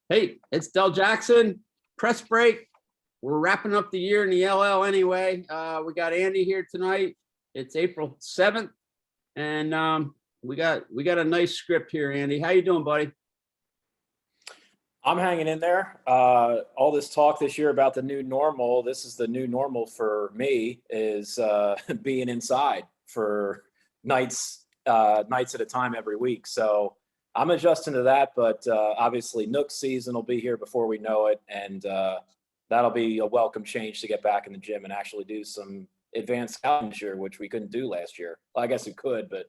Hey, it's Dell Jackson. Press break. We're wrapping up the year in the LL anyway. We got Andy here tonight. It's April 7th, and we got a nice script here, Andy. How you doing, buddy? I'm hanging in there. All this talk this year about the new normal. This is the new normal for me, is being inside for nights at a time every week. So I'm adjusting to that, but obviously Nook season will be here before we know it, and that'll be a welcome change to get back in the gym and actually do some advanced scouting this year, which we couldn't do last year. Well, I guess we could, but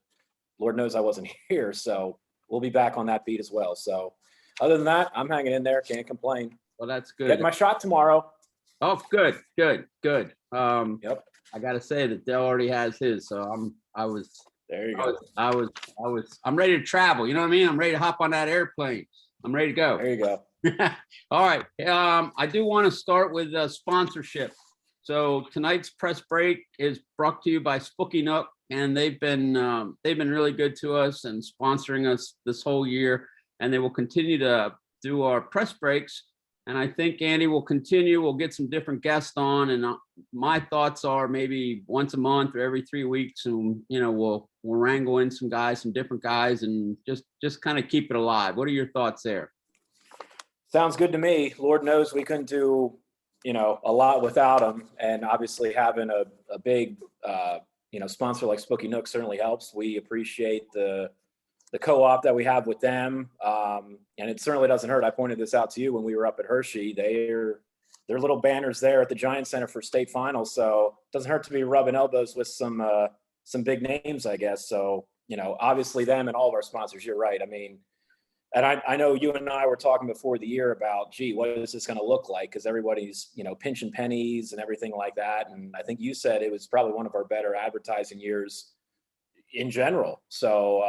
Lord knows I wasn't here, so we'll be back on that beat as well. So other than that, I'm hanging in there. Can't complain. Well, that's good. Get my shot tomorrow. Oh, good. Yep. I got to say that Dell already has his, so There you go. I'm ready to travel. You know what I mean? I'm ready to hop on that airplane. I'm ready to go. There you go. All right. I do want to start with sponsorship. So tonight's press break is brought to you by Spooky Nook, and they've been really good to us and sponsoring us this whole year, and they will continue to do our press breaks. And I think Andy will continue. We'll get some different guests on, and my thoughts are maybe once a month or every 3 weeks, and we'll wrangle in some guys, some different guys, and just kind of keep it alive. What are your thoughts there? Sounds good to me. Lord knows we couldn't do a lot without them, and obviously having a big sponsor like Spooky Nook certainly helps. We appreciate the co-op that we have with them, and it certainly doesn't hurt. I pointed this out to you when we were up at Hershey. They're little banners there at the Giant Center for state finals, so it doesn't hurt to be rubbing elbows with some big names, I guess. So obviously them and all of our sponsors. You're right. I mean, and I know you and I were talking before the year about, gee, what is this going to look like? Because everybody's pinching pennies and everything like that. And I think you said it was probably one of our better advertising years in general. So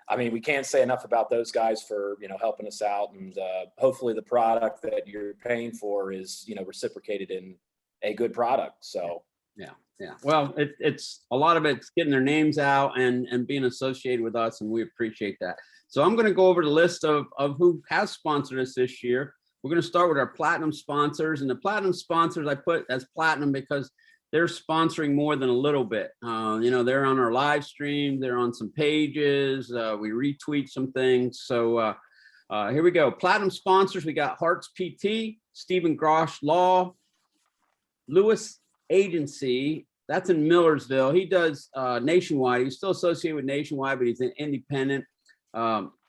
I mean, we can't say enough about those guys for helping us out, and hopefully the product that you're paying for is reciprocated in a good product. So yeah. Well, it's a lot of it's getting their names out and being associated with us, and we appreciate that. So I'm going to go over the list of who has sponsored us this year. We're going to start with our platinum sponsors, and the platinum sponsors I put as platinum because they're sponsoring more than a little bit. They're on our live stream. They're on some pages. We retweet some things. So here we go. Platinum sponsors. We got Hearts PT, Stephen Grosh Law, Lewis Agency. That's in Millersville. He does Nationwide. He's still associated with Nationwide, but he's an independent.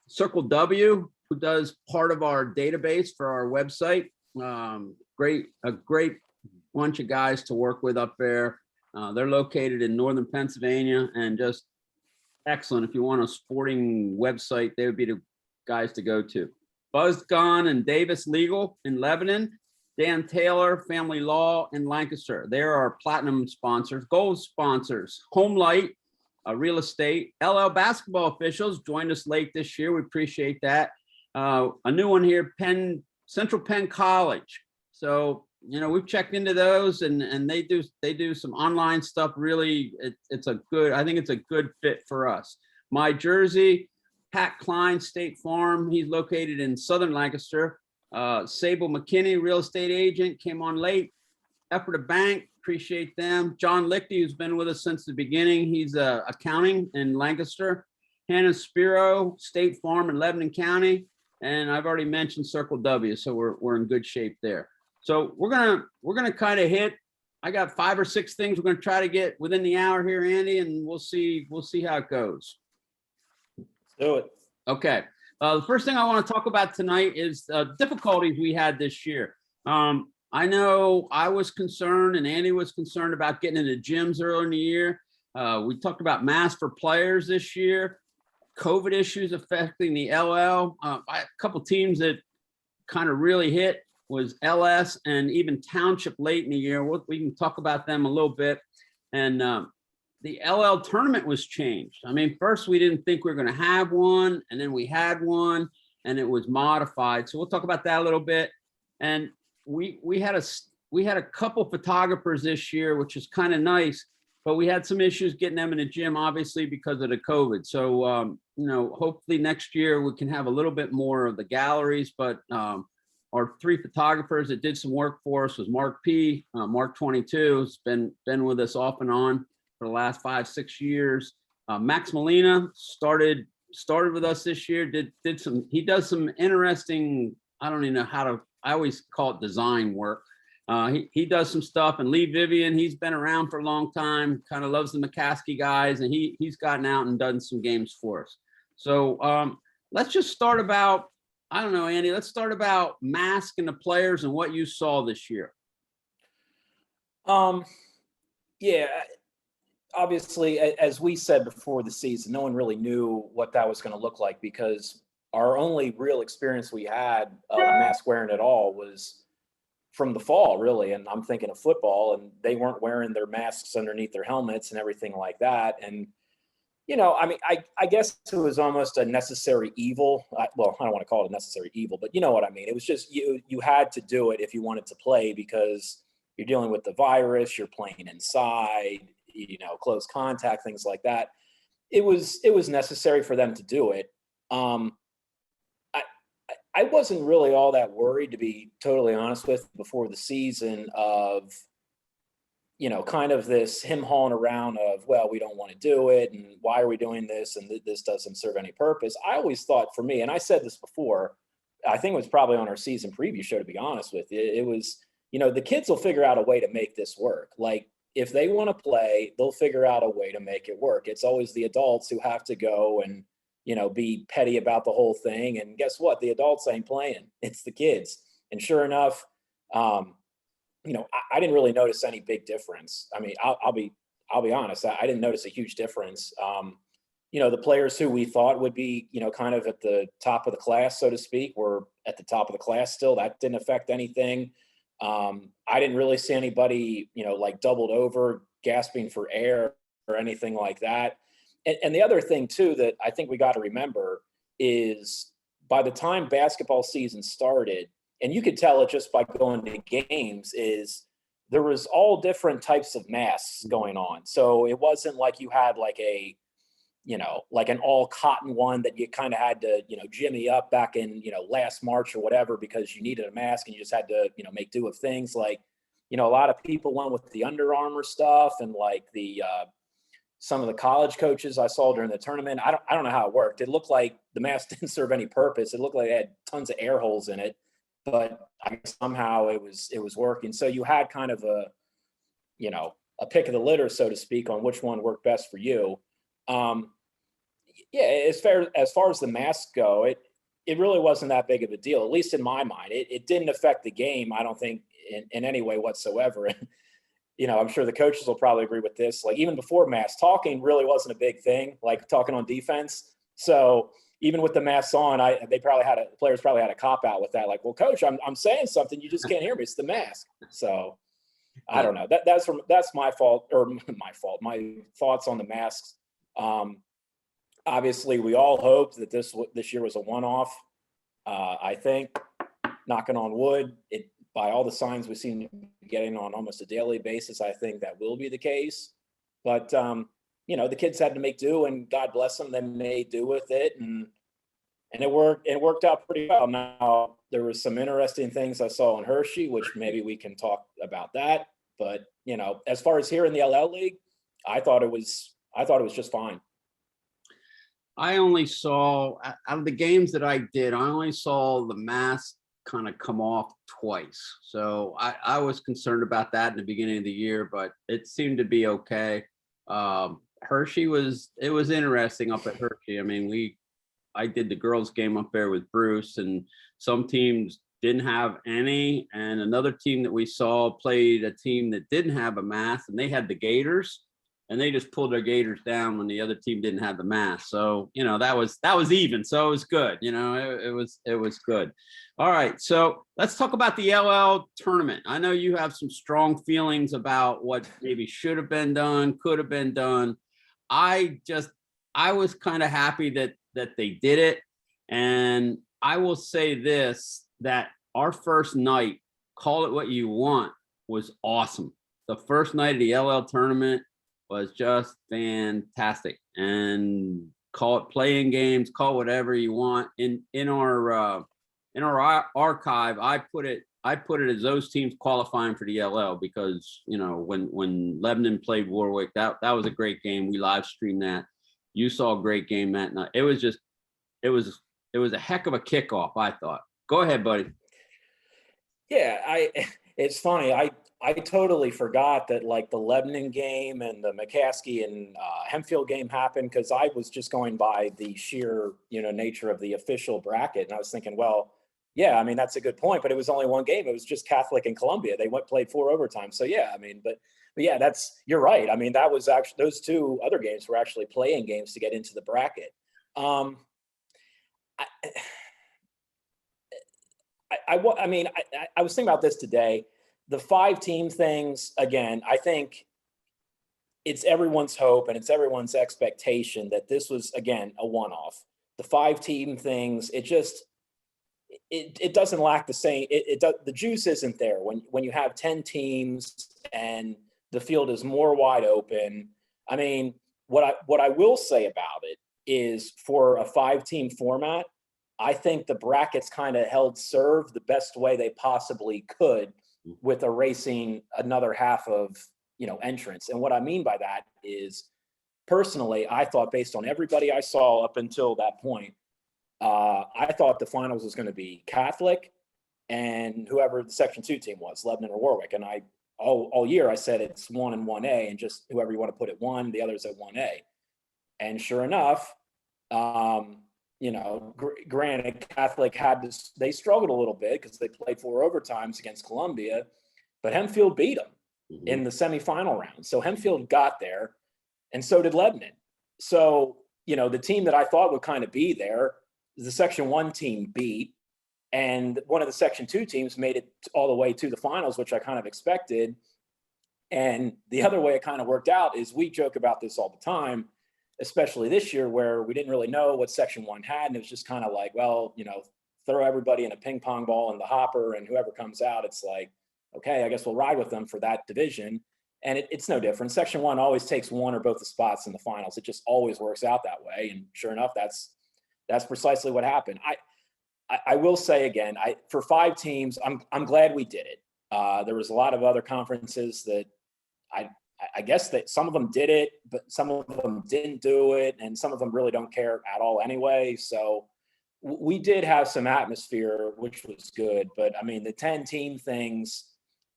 Circle W, who does part of our database for our website. A great bunch of guys to work with up there. They're located in northern Pennsylvania, and just excellent. If you want a sporting website, they would be the guys to go to. Buzzgun and Davis Legal in Lebanon. Dan Taylor Family Law in Lancaster. They're our platinum sponsors. Gold sponsors: Home Light Real Estate. LL basketball officials joined us late this year. We appreciate that. A new one here, Central Penn College. So we've checked into those, and they do some online stuff. Really, I think it's a good fit for us. My Jersey, Pat Klein State Farm. He's located in Southern Lancaster. Sable McKinney, real estate agent, came on late. Effort of Bank, appreciate them. John Lichty, who's been with us since the beginning. He's accounting in Lancaster. Hannah Spiro, State Farm in Lebanon County. And I've already mentioned Circle W, so we're in good shape there. So we're gonna kind of hit. I got 5 or 6 things we're gonna try to get within the hour here, Andy, and we'll see how it goes. Let's do it. Okay. The first thing I want to talk about tonight is difficulties we had this year. I know I was concerned, and Andy was concerned about getting into gyms early in the year. We talked about masks for players this year, COVID issues affecting the LL. A couple teams that kind of really hit was LS and even Township late in the year. We can talk about them a little bit. And the LL tournament was changed. I mean, first we didn't think we were going to have one, and then we had one, and it was modified. So we'll talk about that a little bit. And we had a couple photographers this year, which is kind of nice. but we had some issues getting them in the gym, obviously, because of the COVID. So, hopefully next year we can have a little bit more of the galleries, but our 3 photographers that did some work for us was Mark P. Mark 22 has been with us off and on for the last 5-6 years. Max Molina started with us this year. He does some interesting, I don't even know I always call it design work. He does some stuff, and Lee Vivian, he's been around for a long time, kind of loves the McCaskey guys, and he's gotten out and done some games for us. So let's just start about, I don't know, Andy, let's start about Mask and the players and what you saw this year. Yeah, obviously, as we said before the season, no one really knew what that was going to look like, because our only real experience we had of mask wearing at all was from the fall, really. And I'm thinking of football, and they weren't wearing their masks underneath their helmets and everything like that. And I mean, I guess it was almost a necessary evil. Well, I don't want to call it a necessary evil, but you know what I mean. It was just you had to do it if you wanted to play, because you're dealing with the virus, you're playing inside, close contact, things like that. It was necessary for them to do it. I wasn't really all that worried, to be totally honest with, before the season of kind of this him hauling around of, well, we don't want to do it, and why are we doing this, and this doesn't serve any purpose. I always thought, for me, and I said this before, I think it was probably on our season preview show, to be honest with you, it was, the kids will figure out a way to make this work. Like, if they want to play, they'll figure out a way to make it work. It's always the adults who have to go and, be petty about the whole thing. And guess what? The adults ain't playing. It's the kids. And sure enough, I didn't really notice any big difference. I mean, I'll be honest. I didn't notice a huge difference. The players who we thought would be, kind of at the top of the class, so to speak, were at the top of the class still. That didn't affect anything. I didn't really see anybody, like doubled over, gasping for air or anything like that. And the other thing too that I think we got to remember is, by the time basketball season started, and you could tell it just by going to games, is there was all different types of masks going on. So it wasn't like you had like like an all cotton one that you kind of had to, jimmy up back in, last March or whatever, because you needed a mask and you just had to, make do of things. Like, a lot of people went with the Under Armour stuff, and like some of the college coaches I saw during the tournament, I don't know how it worked. It looked like the mask didn't serve any purpose. It looked like it had tons of air holes in it, but I guess somehow it was working. So you had kind of a pick of the litter, so to speak, on which one worked best for you. As far as the masks go, it really wasn't that big of a deal, at least in my mind. It didn't affect the game, I don't think, in any way whatsoever. I'm sure the coaches will probably agree with this. Like, even before masks, talking really wasn't a big thing, like talking on defense. So even with the masks on, players probably had a cop out with that. Like, well, coach, I'm saying something, you just can't hear me. It's the mask. So I don't know. That's my fault, or my thoughts on the masks. Obviously, we all hoped that this year was a one-off. I think, knocking on wood, by all the signs we seem to be getting on almost a daily basis, I think that will be the case. But the kids had to make do, and God bless them, they made do with it, and it worked. It worked out pretty well. Now, there was some interesting things I saw in Hershey, which maybe we can talk about that. But as far as here in the LL League, I thought it was just fine. I only saw, out of the games that I did, I only saw the mask kind of come off twice. So I was concerned about that in the beginning of the year, but it seemed to be okay. Hershey it was interesting up at Hershey. I mean, I did the girls game up there with Bruce, and some teams didn't have any. And another team that we saw played a team that didn't have a mask, and they had the Gators, and they just pulled their Gators down when the other team didn't have the mask. So, that was even. So it was good. It was good. All right. So let's talk about the LL tournament. I know you have some strong feelings about what maybe should have been done, could have been done. I was kind of happy that they did it. And I will say this, that our first night, call it what you want, was awesome. The first night of the LL tournament was just fantastic. And call it playing games, call whatever you want. In our archive, I put it as those teams qualifying for the LL, because when Lebanon played Warwick, that was a great game. We live streamed that. You saw a great game that night. It was a heck of a kickoff, I thought. Go ahead, buddy. Yeah, it's funny. I totally forgot that like the Lebanon game and the McCaskey and Hempfield game happened, because I was just going by the sheer nature of the official bracket, and I was thinking, well, yeah, I mean that's a good point, but it was only one game. It was just Catholic and Columbia. They played 4 overtime. So yeah, I mean, but yeah, you're right. I mean, that was actually, those 2 other games were actually playing games to get into the bracket. I was thinking about this today. The 5-team things, again, I think it's everyone's hope and it's everyone's expectation that this was, again, a one-off. The 5-team things, it doesn't lack the same. The juice isn't there when you have 10 teams and the field is more wide open. I mean, what I will say about it is, for a 5-team format, I think the brackets kind of held serve the best way they possibly could, with erasing another half of entrance. And what I mean by that is, personally, I thought, based on everybody I saw up until that point, I thought the finals was going to be Catholic and whoever the Section 2 team was, Lebanon or Warwick. And all year I said it's 1 and 1A, and just whoever you want to put at 1, the others at 1A. And sure enough, granted, Catholic they struggled a little bit because they played 4 overtimes against Columbia, but Hempfield beat them in the semifinal round. So Hempfield got there, and so did Lebanon. So, the team that I thought would kind of be there, the Section 1 team beat, and one of the Section 2 teams made it all the way to the finals, which I kind of expected. And the other way it kind of worked out is, we joke about this all the time, especially this year, where we didn't really know what Section 1 had. And it was just kind of like, well, throw everybody in a ping pong ball in the hopper, and whoever comes out, it's like, okay, I guess we'll ride with them for that division. And it's no different. Section 1 always takes one or both the spots in the finals. It just always works out that way. And sure enough, that's precisely what happened. I will say again, for 5 teams, I'm glad we did it. There was a lot of other conferences that I guess that some of them did it, but some of them didn't do it, and some of them really don't care at all anyway. So we did have some atmosphere, which was good. But I mean, the 10-team things,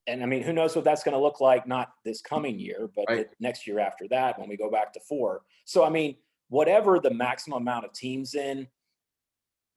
and I mean, who knows what that's going to look like, not this coming year, but Right. next year after that, when we go back to 4. So, I mean, whatever the maximum amount of teams in,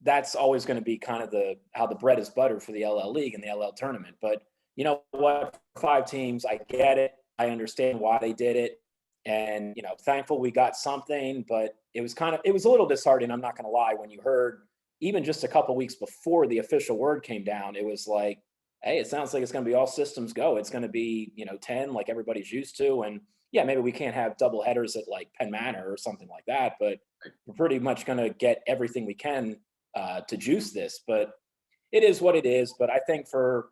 that's always going to be kind of how the bread is buttered for the LL League and the LL tournament. But you know what, 5 teams, I get it. I understand why they did it. And, thankful we got something, but it was a little disheartening. I'm not going to lie. When you heard, even just a couple weeks before the official word came down, it was like, hey, it sounds like it's going to be all systems go. It's going to be, 10 like everybody's used to. And yeah, maybe we can't have double headers at like Penn Manor or something like that, but we're pretty much going to get everything we can to juice this. But it is what it is. But I think for,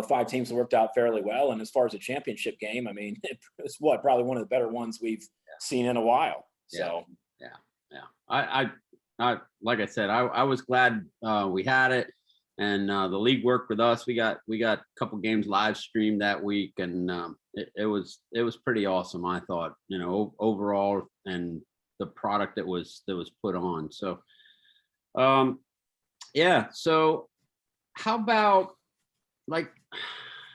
5 teams, it worked out fairly well. And as far as a championship game, I mean, it was probably one of the better ones we've seen in a while. So Yeah. I like I said, I was glad we had it, and the league worked with us. We got a couple games live streamed that week, and it was pretty awesome, I thought, overall, and the product that was put on. So yeah. So how about, like,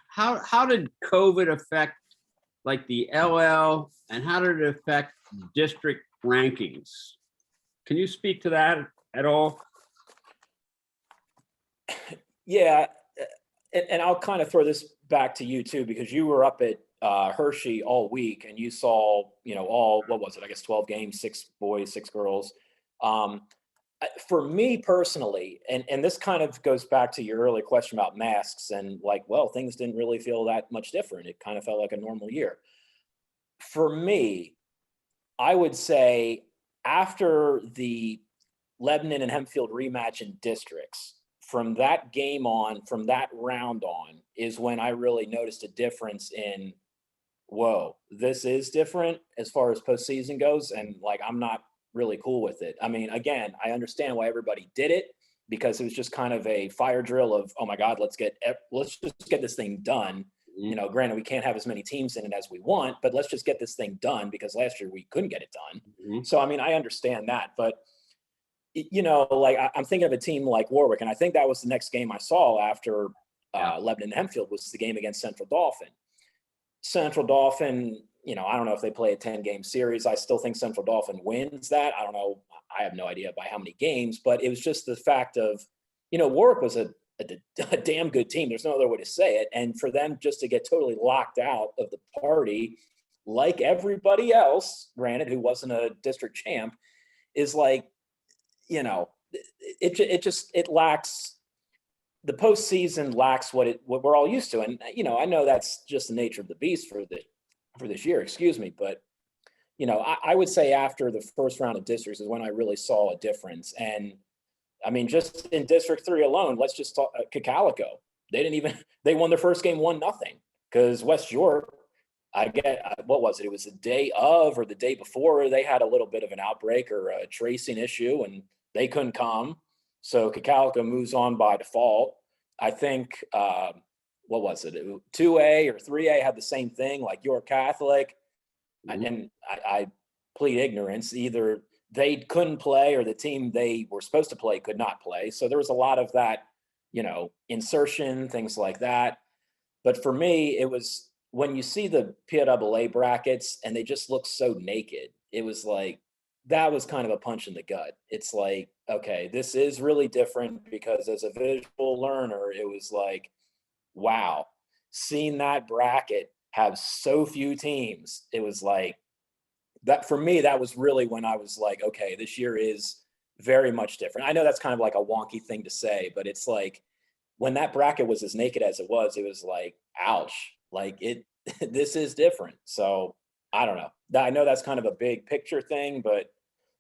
how did COVID affect like the LL, and how did it affect district rankings? Can you speak to that at all? yeah, and I'll kind of throw this back to you too, because you were up at Hershey all week, and you saw, all, what was it? I guess 12 games, 6 boys, 6 girls. For me personally, and this kind of goes back to your earlier question about masks, and like, well, things didn't really feel that much different. It kind of felt like a normal year. For me, I would say after the Lebanon and Hempfield rematch in districts, from that game on, from that round on, is when I really noticed a difference in whoa, this is different as far as postseason goes. And like, I'm not really cool with it. I mean, again, I understand why everybody did it because it was just kind of a fire drill of, oh my God, let's just get this thing done. You know, granted, we can't have as many teams in it as we want, but let's just get this thing done because last year we couldn't get it done. Mhm. So, I mean, I understand that, but you know, like I'm thinking of a team like Warwick, and I think that was the next game I saw after Lebanon Hempfield was the game against Central Dauphin. Central Dauphin, you know, I don't know if they play a 10-game series. I still think Central Dauphin wins that. I don't know. I have no idea by how many games, but it was just the fact of, you know, Warwick was a damn good team. There's no other way to say it. And for them just to get totally locked out of the party, like everybody else, granted, who wasn't a district champ, is like, you know, it lacks, the postseason lacks what we're all used to. And, you know, I know that's just the nature of the beast for this year, excuse me. But, you know, I would say after the first round of districts is when I really saw a difference. And I mean, just in District 3 alone, let's just talk Cocalico. They won their first game 1-0 because West York, what was it? It was the day of or the day before they had a little bit of an outbreak or a tracing issue and they couldn't come. So Cocalico moves on by default. I think, what was it? 2A or 3A had the same thing, like York Catholic. Mm-hmm. And I plead ignorance. Either they couldn't play or the team they were supposed to play could not play. So there was a lot of that, you know, insertion, things like that. But for me, it was when you see the PIAA brackets and they just look so naked, it was like, that was kind of a punch in the gut. It's like, okay, this is really different because as a visual learner, it was like, wow, seeing that bracket have so few teams, it was like, that for me, that was really when I was like, okay, this year is very much different. I know that's kind of like a wonky thing to say, but it's like when that bracket was as naked as it was like, ouch, like this is different. So I don't know. I know that's kind of a big picture thing, but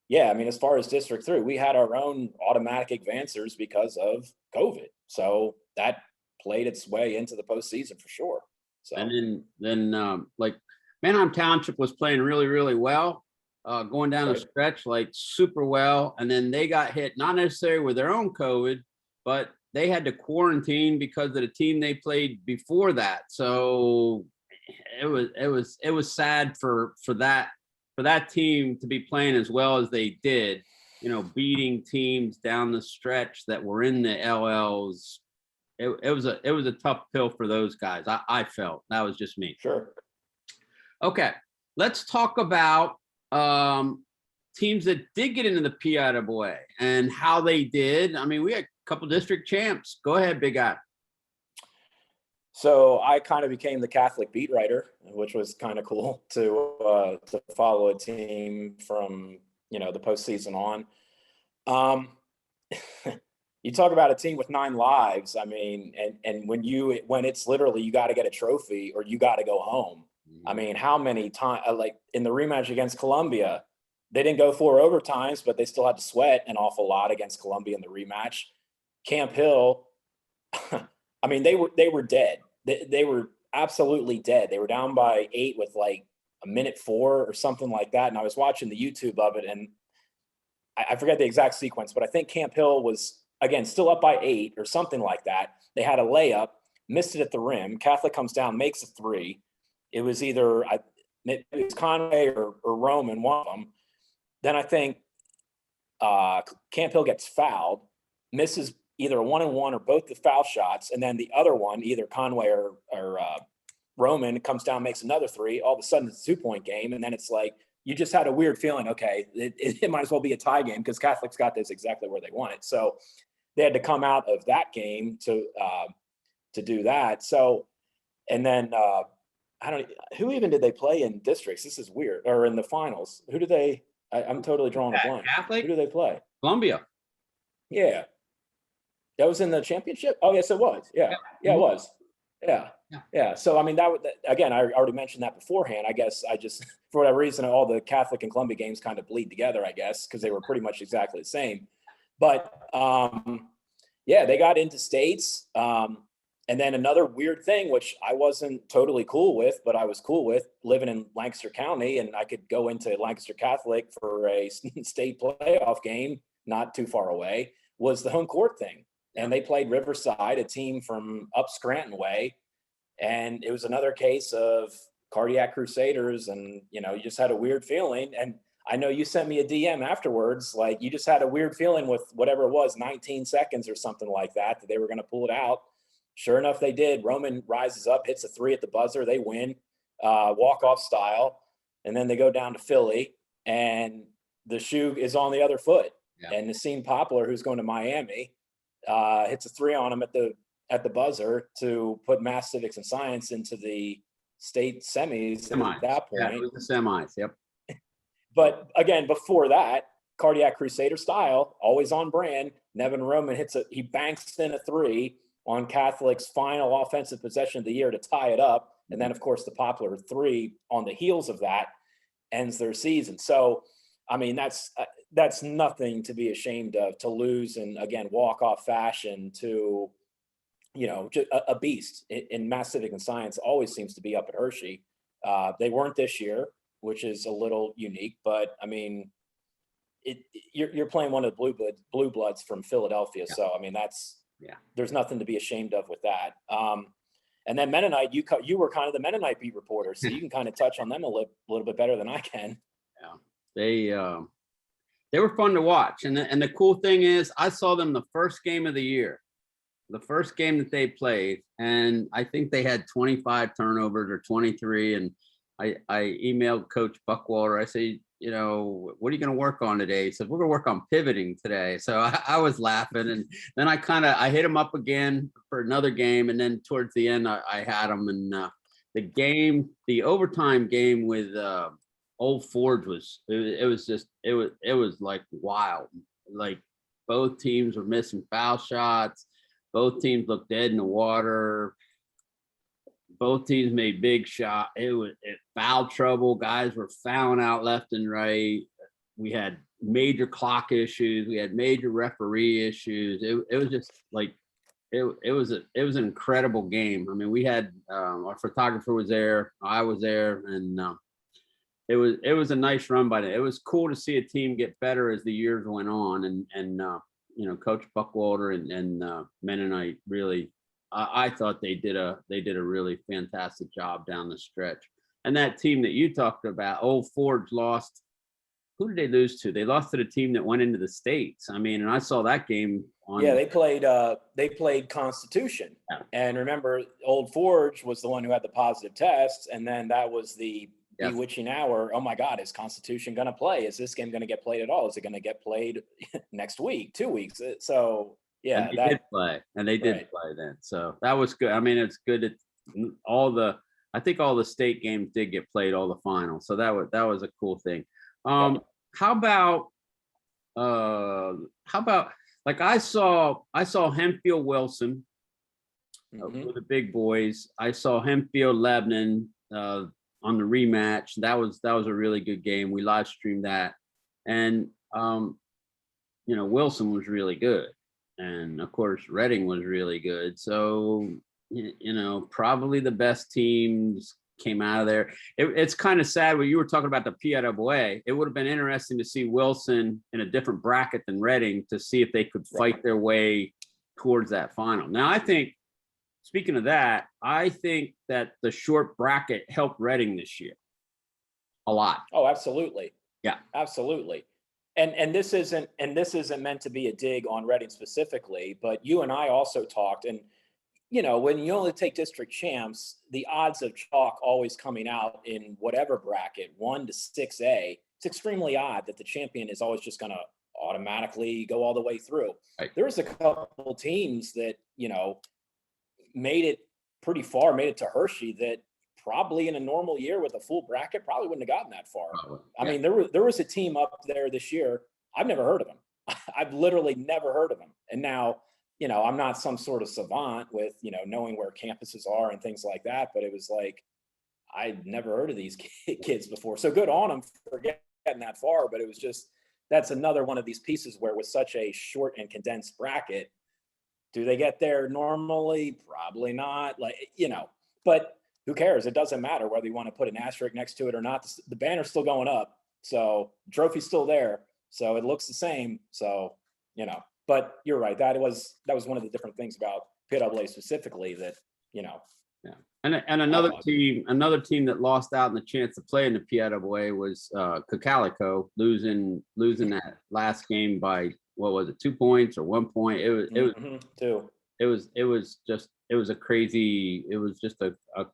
yeah, I mean, as far as District 3, we had our own automatic advancers because of COVID. So that played its way into the postseason for sure. So and then like Manheim Township was playing really, really well, going down the stretch, like super well. And then they got hit, not necessarily with their own COVID, but they had to quarantine because of the team they played before that. So it was sad for that team to be playing as well as they did, you know, beating teams down the stretch that were in the LLs. It was a tough pill for those guys. I felt. That was just me. Sure. Okay, let's talk about teams that did get into the PIAA and how they did. I mean, we had a couple district champs. Go ahead, big guy. So I kind of became the Catholic beat writer, which was kind of cool to follow a team from, you know, the postseason on. You talk about a team with 9 lives. I mean, and when it's literally you got to get a trophy or you got to go home. I mean, how many times, like in the rematch against Columbia, they didn't go 4 overtimes, but they still had to sweat an awful lot against Columbia in the rematch. Camp Hill, I mean, they were dead. They were absolutely dead. They were down by 8 with like a minute 4 or something like that. And I was watching the YouTube of it, and I forget the exact sequence, but I think Camp Hill was, again, still up by 8 or something like that. They had a layup, missed it at the rim. Catholic comes down, makes a 3. It was either it was Conway or Roman, one of them. Then I think Camp Hill gets fouled, misses either a 1-and-1 or both the foul shots, and then the other one, either Conway or Roman, comes down, makes another 3. All of a sudden, it's a 2-point game, and then it's like you just had a weird feeling. Okay, it might as well be a tie game because Catholic's got this exactly where they want it. So they had to come out of that game to do that. So, and then who even did they play in districts? This is weird. Or in the finals, who did they? I'm totally drawing a blank. Catholic? Who do they play? Columbia. Yeah. That was in the championship? Oh, yes, it was. Yeah. Yeah, it was. Yeah. So, I mean, again, I already mentioned that beforehand. I guess I just, for whatever reason, all the Catholic and Columbia games kind of bleed together, I guess, because they were pretty much exactly the same. But, yeah, they got into states. And then another weird thing, which I wasn't totally cool with, but I was cool with living in Lancaster County, and I could go into Lancaster Catholic for a state playoff game not too far away, was the home court thing. And they played Riverside, a team from up Scranton way. And it was another case of cardiac crusaders. And, you just had a weird feeling. And I know you sent me a DM afterwards, like you just had a weird feeling with whatever it was, 19 seconds or something like that they were going to pull it out. Sure enough, they did. Roman rises up, hits a 3 at the buzzer. They win, walk-off style. And then they go down to Philly, and the shoe is on the other foot. Yeah. And Nassim Poplar, who's going to Miami, hits a 3 on him at the buzzer to put math, civics, and science into the state semis. At that point. Yeah, it was the semis, yep. But again, before that, cardiac crusader style, always on brand. Nevin Roman he banks in a 3 on Catholic's final offensive possession of the year to tie it up. And then, of course, the Poplar 3 on the heels of that ends their season. So, I mean, that's nothing to be ashamed of, to lose in, again, walk-off fashion to, a beast in math, civics, and science always seems to be up at Hershey. They weren't this year, which is a little unique, but I mean, you're playing one of the blue bloods from Philadelphia. Yeah. So, I mean, there's nothing to be ashamed of with that. And then Mennonite, you were kind of the Mennonite beat reporter, so you can kind of touch on them a little bit better than I can. Yeah, they were fun to watch, and the cool thing is, I saw them the first game of the year, the first game that they played, and I think they had 25 turnovers or 23. And I emailed Coach Buckwalter. I say, what are you going to work on today? He said, we're going to work on pivoting today. So I was laughing, and then I hit him up again for another game, and then towards the end I had him. And the overtime game with Old Forge was like wild. Like both teams were missing foul shots. Both teams looked dead in the water. Both teams made big shots. It foul trouble. Guys were fouling out left and right. We had major clock issues. We had major referee issues. It was just like it was an incredible game. I mean, we had our photographer was there. I was there, and it was a nice run by them. It was cool to see a team get better as the years went on, and Coach Buckwalter and Mennonite really. I thought they did a really fantastic job down the stretch. And that team that you talked about, Old Forge, lost. Who did they lose to? They lost to the team that went into the States. I mean, and I saw that game on. Yeah, they played Constitution. Yeah. And remember, Old Forge was the one who had the positive test, and then that was the bewitching hour. Oh my God, is Constitution going to play? Is this game going to get played at all? Is it going to get played next week, 2 weeks? So. Yeah, and they did play, and they did play then. So that was good. I mean, it's good that I think all the state games did get played, all the finals. So that was a cool thing. How about like I saw Hempfield Wilson with the big boys. I saw Hempfield Lebanon on the rematch. That was a really good game. We live streamed that, and Wilson was really good. And of course, Reading was really good. So, probably the best teams came out of there. It's kind of sad when you were talking about the PIAA. It would have been interesting to see Wilson in a different bracket than Reading to see if they could fight their way towards that final. Now, I think, speaking of that, I think that the short bracket helped Reading this year a lot. Oh, absolutely. Yeah, absolutely. And this isn't meant to be a dig on Reading specifically, but you and I also talked, and when you only take district champs, the odds of chalk always coming out in whatever bracket, 1 to 6A, it's extremely odd that the champion is always just going to automatically go all the way through. Right. There's a couple teams that made it pretty far, made it to Hershey, that probably in a normal year with a full bracket probably wouldn't have gotten that far. I mean, there was a team up there this year. I've never heard of them. I've literally never heard of them. And now, I'm not some sort of savant with, knowing where campuses are and things like that, but it was like, I'd never heard of these kids before. So good on them for getting that far. But it was just, that's another one of these pieces where with such a short and condensed bracket, Do they get there normally? Probably not. But who cares? It doesn't matter whether you want to put an asterisk next to it or not. The banner's still going up. So trophy's still there. So it looks the same. So, but you're right. That was one of the different things about PWA specifically that, Yeah. And another team that lost out in the chance to play in the PWA was Calico, losing that last game by, what was it, 2 points or 1 point? It was two. It was just a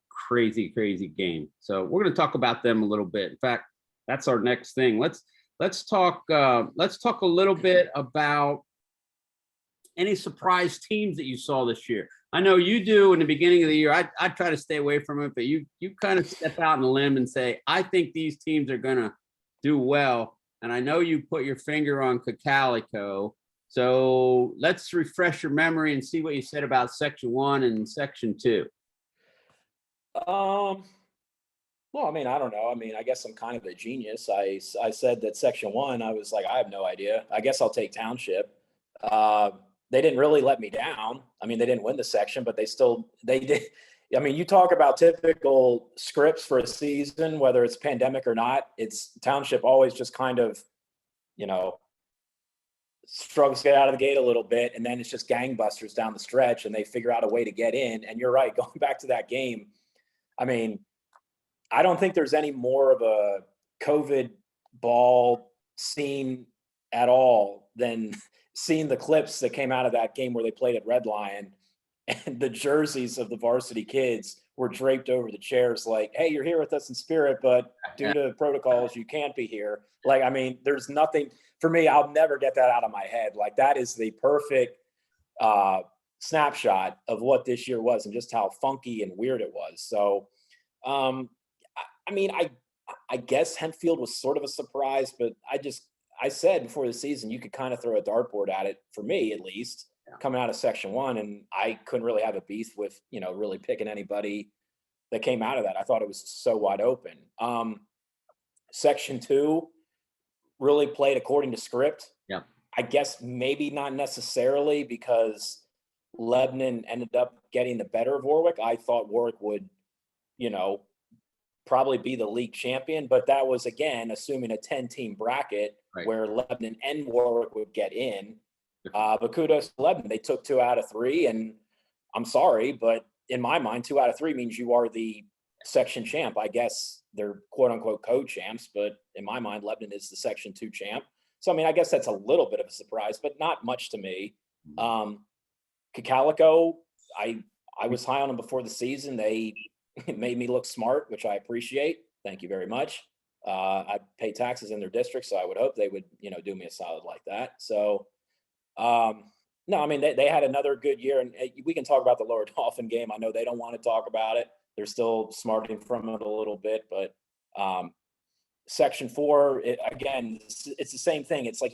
crazy game. So we're going to talk about them a little bit. In fact, that's our next thing. Let's talk a little bit about any surprise teams that you saw this year. I know you do in the beginning of the year. I try to stay away from it, but you kind of step out on a limb and say, I think these teams are going to do well. And I know you put your finger on Calico. So let's refresh your memory and see what you said about Section 1 and Section 2. Well, I mean, I don't know. I mean, I guess I'm kind of a genius. I said that Section 1, I was like, I have no idea. I guess I'll take Township. They didn't really let me down. I mean, they didn't win the section, but they did. I mean, you talk about typical scripts for a season, whether it's pandemic or not, it's Township always just kind of, struggles to get out of the gate a little bit. And then it's just gangbusters down the stretch and they figure out a way to get in. And you're right, going back to that game. I mean, I don't think there's any more of a COVID ball scene at all than seeing the clips that came out of that game where they played at Red Lion and the jerseys of the varsity kids were draped over the chairs like, hey, you're here with us in spirit, but due to protocols, you can't be here. Like, I mean, there's nothing for me. I'll never get that out of my head. Like, that is the perfect snapshot of what this year was and just how funky and weird it was. So, I mean, I guess Hempfield was sort of a surprise, but I said before the season, you could kind of throw a dartboard at it, for me at least, coming out of Section 1, and I couldn't really have a beef with, really picking anybody that came out of that. I thought it was so wide open. Section 2 really played according to script. Yeah. I guess maybe not necessarily because Lebanon ended up getting the better of Warwick. I thought Warwick would, probably be the league champion, but that was, again, assuming a 10-team bracket, right, where Lebanon and Warwick would get in. But kudos to Lebanon. They took 2 out of 3, and I'm sorry, but in my mind, 2 out of 3 means you are the section champ. I guess they're quote unquote co-champs, but in my mind, Lebanon is the Section 2 champ. So, I mean, I guess that's a little bit of a surprise, but not much to me. Calico, I was high on them before the season. They made me look smart, which I appreciate. Thank you very much. I pay taxes in their district, so I would hope they would, do me a solid like that. So, no, I mean, they had another good year, and we can talk about the Lower Dolphin game. I know they don't want to talk about it. They're still smarting from it a little bit, but Section 4, again, it's the same thing. It's like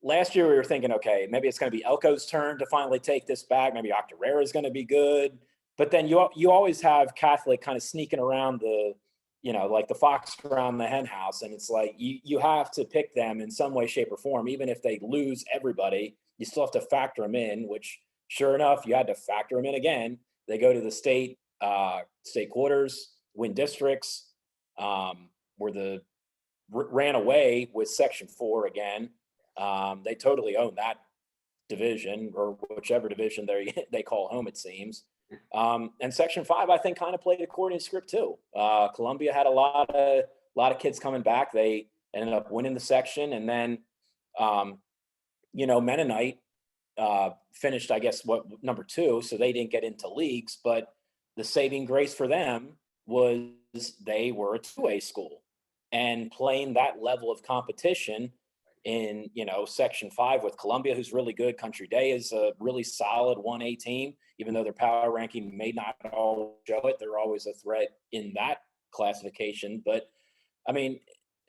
last year we were thinking, okay, maybe it's going to be Elko's turn to finally take this back. Maybe Octorara is going to be good. But then you always have Catholic kind of sneaking around like the fox around the hen house. And it's like, you have to pick them in some way, shape, or form. Even if they lose everybody, you still have to factor them in, which sure enough, you had to factor them in again. They go to the state quarters, win districts, ran away with Section 4 again. They totally own that division, or whichever division they call home, it seems. And Section 5, I think, kind of played according to script too. Columbia had a lot of kids coming back. They ended up winning the section, and then Mennonite finished, I guess, number 2, so they didn't get into leagues. But the saving grace for them was they were a 2A school, and playing that level of competition in Section 5 with Columbia, who's really good. Country Day is a really solid 1A team, even though their power ranking may not all show it. They're always a threat in that classification. But I mean,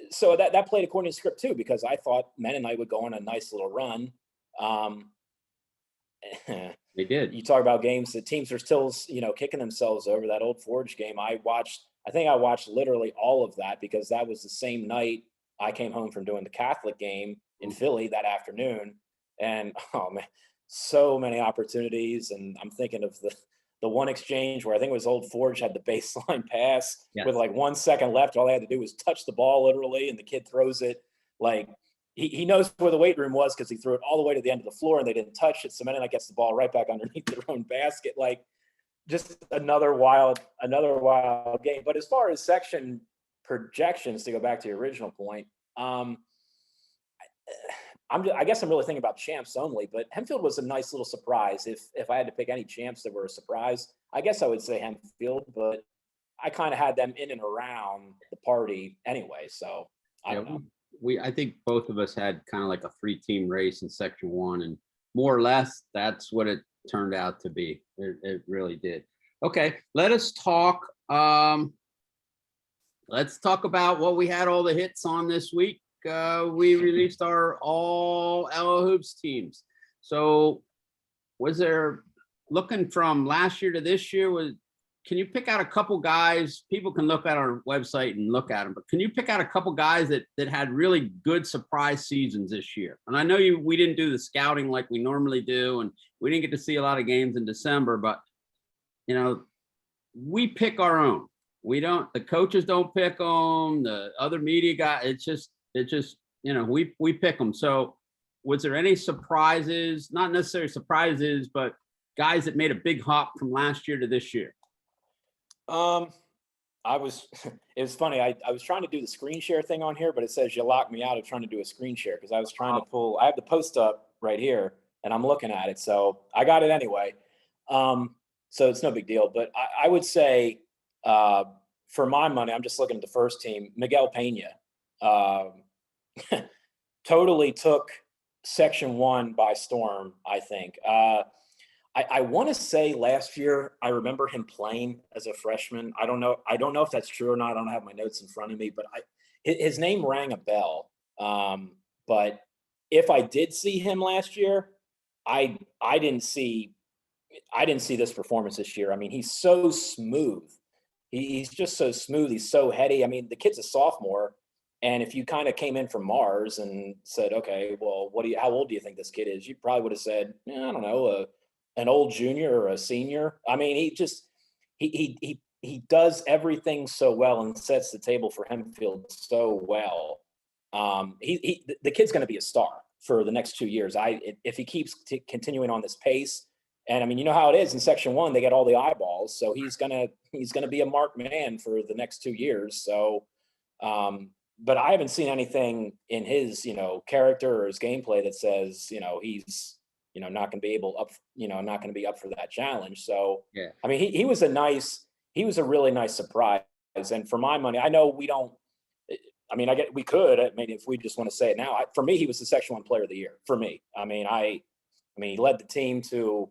so that played according to script too, because I thought Mennonite would go on a nice little run. They did. You talk about games that teams are still, kicking themselves over. That Old Forge game, I think I watched literally all of that, because that was the same night I came home from doing the Catholic game in Philly that afternoon. And, oh man, so many opportunities. And I'm thinking of the one exchange where I think it was Old Forge had the baseline pass with like 1 second left. All they had to do was touch the ball literally, and the kid throws it. Like he knows where the weight room was because he threw it all the way to the end of the floor and they didn't touch it. So Mennonite gets the ball right back underneath their own basket. Like just another wild game. But as far as section projections, to go back to your original point, I guess I'm really thinking about champs only, but Hempfield was a nice little surprise. If I had to pick any champs that were a surprise, I guess I would say Hempfield, but I kind of had them in and around the party anyway. So I don't know. I think both of us had kind of like a 3-team race in section 1, and more or less that's what it turned out to be. It really did. Okay, let's talk about what we had all the hits on this week. We released our all LO Hoops teams. So was there, looking from last year to this year, can you pick out a couple guys? People can look at our website and look at them, but can you pick out a couple guys that had really good surprise seasons this year? And I know we didn't do the scouting like we normally do, and we didn't get to see a lot of games in December, but we pick our own. The coaches don't pick them, the other media guys, it's just, we pick them. So was there any surprises, not necessarily surprises, but guys that made a big hop from last year to this year? It was funny. I was trying to do the screen share thing on here, but it says you locked me out of trying to do a screen share because I was trying to pull, I have the post up right here and I'm looking at it. So I got it anyway. So it's no big deal, but I would say, for my money, I'm just looking at the first team, Miguel Pena. Totally took section 1 by storm, I think. I want to say last year, I remember him playing as a freshman. I don't know if that's true or not. I don't have my notes in front of me, but his name rang a bell. But if I did see him last year, I didn't see this performance this year. I mean, he's so smooth. He's just so smooth. He's so heady. I mean, the kid's a sophomore. And if you kind of came in from Mars and said, okay, well, how old do you think this kid is? You probably would have said, I don't know, an old junior or a senior. I mean, he does everything so well and sets the table for Hempfield so well. The kid's going to be a star for the next 2 years. If he keeps continuing on this pace, and I mean, you know how it is in section 1, they get all the eyeballs. So he's gonna be a marked man for the next 2 years. So, but I haven't seen anything in his, character or his gameplay that says, he's, not going to be not going to be up for that challenge. So, yeah, I mean, he was a really nice surprise. And for my money, I know we don't, we could, if we just want to say it now, for me, he was the section 1 player of the year for me. I mean, he led the team to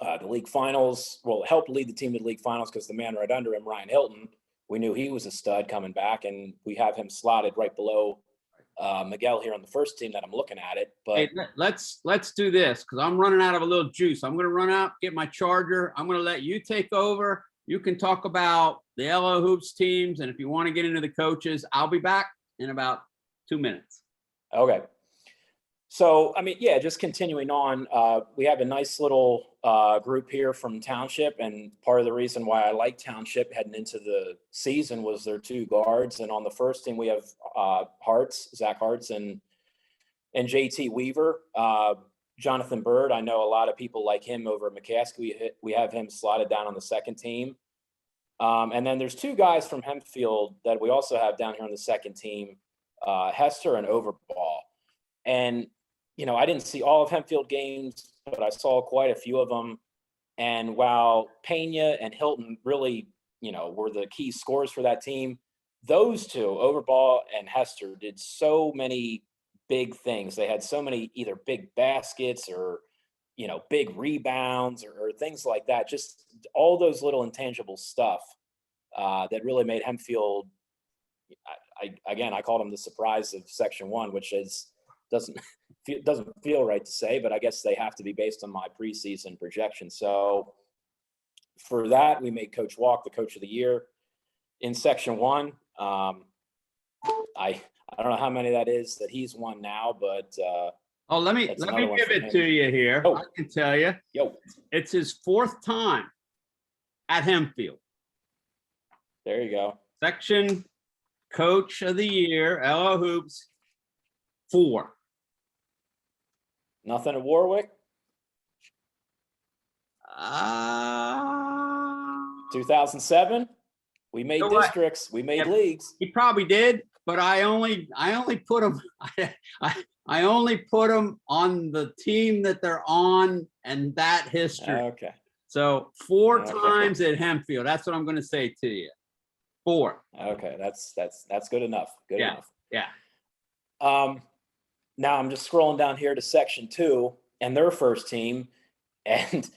the league finals. Well, helped lead the team to the league finals because the man right under him, Ryan Hilton, we knew he was a stud coming back, and we have him slotted right below Miguel here on the first team that I'm looking at it. But hey, let's do this because I'm running out of a little juice. I'm going to run out, get my charger. I'm going to let you take over. You can talk about the LO Hoops teams, and if you want to get into the coaches, I'll be back in about 2 minutes. Okay. So, just continuing on, we have a nice little group here from Township, and part of the reason why I like Township heading into the season was their 2 guards. And on the first team, we have Zach Hartz and JT Weaver. Jonathan Bird, I know a lot of people like him over at McCaskey. We have him slotted down on the second team. And then there's 2 guys from Hempfield that we also have down here on the second team, Hester and Overball. And I didn't see all of Hempfield games, but I saw quite a few of them. And while Pena and Hilton really, were the key scorers for that team, those 2, Overball and Hester, did so many big things. They had so many either big baskets or, big rebounds or things like that. Just all those little intangible stuff that really made Hempfield. I called them the surprise of section 1, which doesn't feel right to say, but I guess they have to be based on my preseason projection. So for that, we made Coach Walk the coach of the year in section 1. I don't know how many that is that he's won now, but Oh, let me That's another one give for it him. to you here. Oh. I can tell you, Yo, it's his 4th time at Hempfield. there you go. Section Coach of the Year, LO Hoops, 4. Nothing at Warwick. Uh, 2007. We made You know what? districts. We made Yeah. leagues. He probably did, but I only put him. I only put him on the team that they're on and that history. Okay. So 4 Okay. times at Hempfield. That's what I'm going to say to you. 4. Okay. That's good enough. Good Yeah. enough. Yeah. Now I'm just scrolling down here to section 2 and their first team. And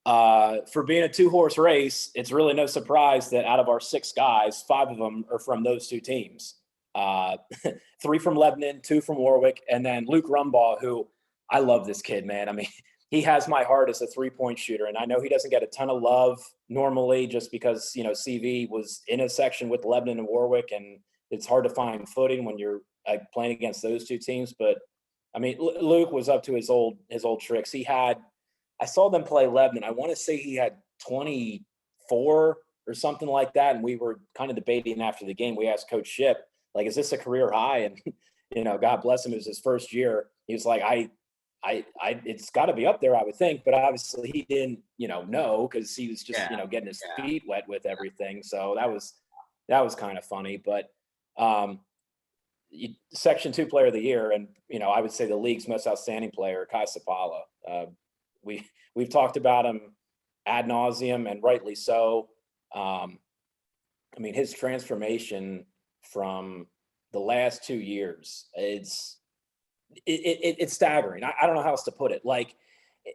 for being a 2-horse race, it's really no surprise that out of our 6 guys, 5 of them are from those 2 teams. 3 from Lebanon, 2 from Warwick, and then Luke Rumbaugh, who I love this kid, man. I mean, he has my heart as a 3-point shooter. And I know he doesn't get a ton of love normally just because, CV was in a section with Lebanon and Warwick, and it's hard to find footing when you're playing against those 2 teams. But I mean, Luke was up to his old tricks. I saw them play Lebanon. I want to say he had 24 or something like that. And we were kind of debating after the game. We asked Coach Ship, like, is this a career high? And, God bless him, it was his first year. He was like, it's got to be up there, I would think. But obviously he didn't, know, because he was just, getting his feet wet with everything. So that was kind of funny. But Section 2 player of the year, and, I would say the league's most outstanding player, Kai Sapala. We've talked about him ad nauseum, and rightly so. I mean, his transformation from the last 2 years, it's staggering. I don't know how else to put it. Like,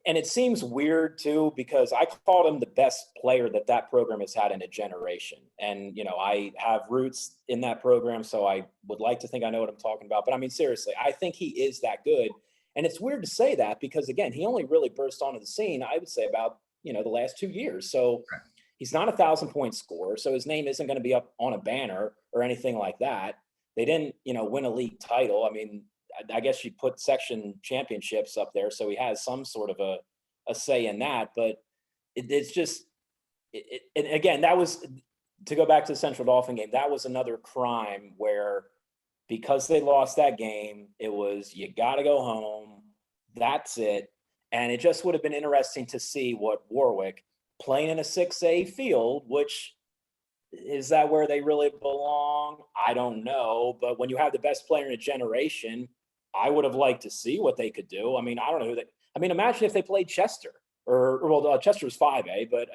and it seems weird too, because I called him the best player that program has had in a generation. And, I have roots in that program, so I would like to think I know what I'm talking about. But I mean, seriously, I think he is that good. And it's weird to say that because, again, he only really burst onto the scene, I would say, about, the last 2 years. So he's not 1,000-point scorer. So his name isn't going to be up on a banner or anything like that. They didn't, win a league title. I mean, I guess you put section championships up there. So he has some sort of a say in that. But it's just, and again, that was, to go back to the Central Dolphin game, that was another crime where, because they lost that game, it was, you got to go home. That's it. And it just would have been interesting to see what Warwick, playing in a 6A field, which is that where they really belong? I don't know. But when you have the best player in a generation, I would have liked to see what they could do. I mean, I don't know imagine if they played Chester Chester's 5A, but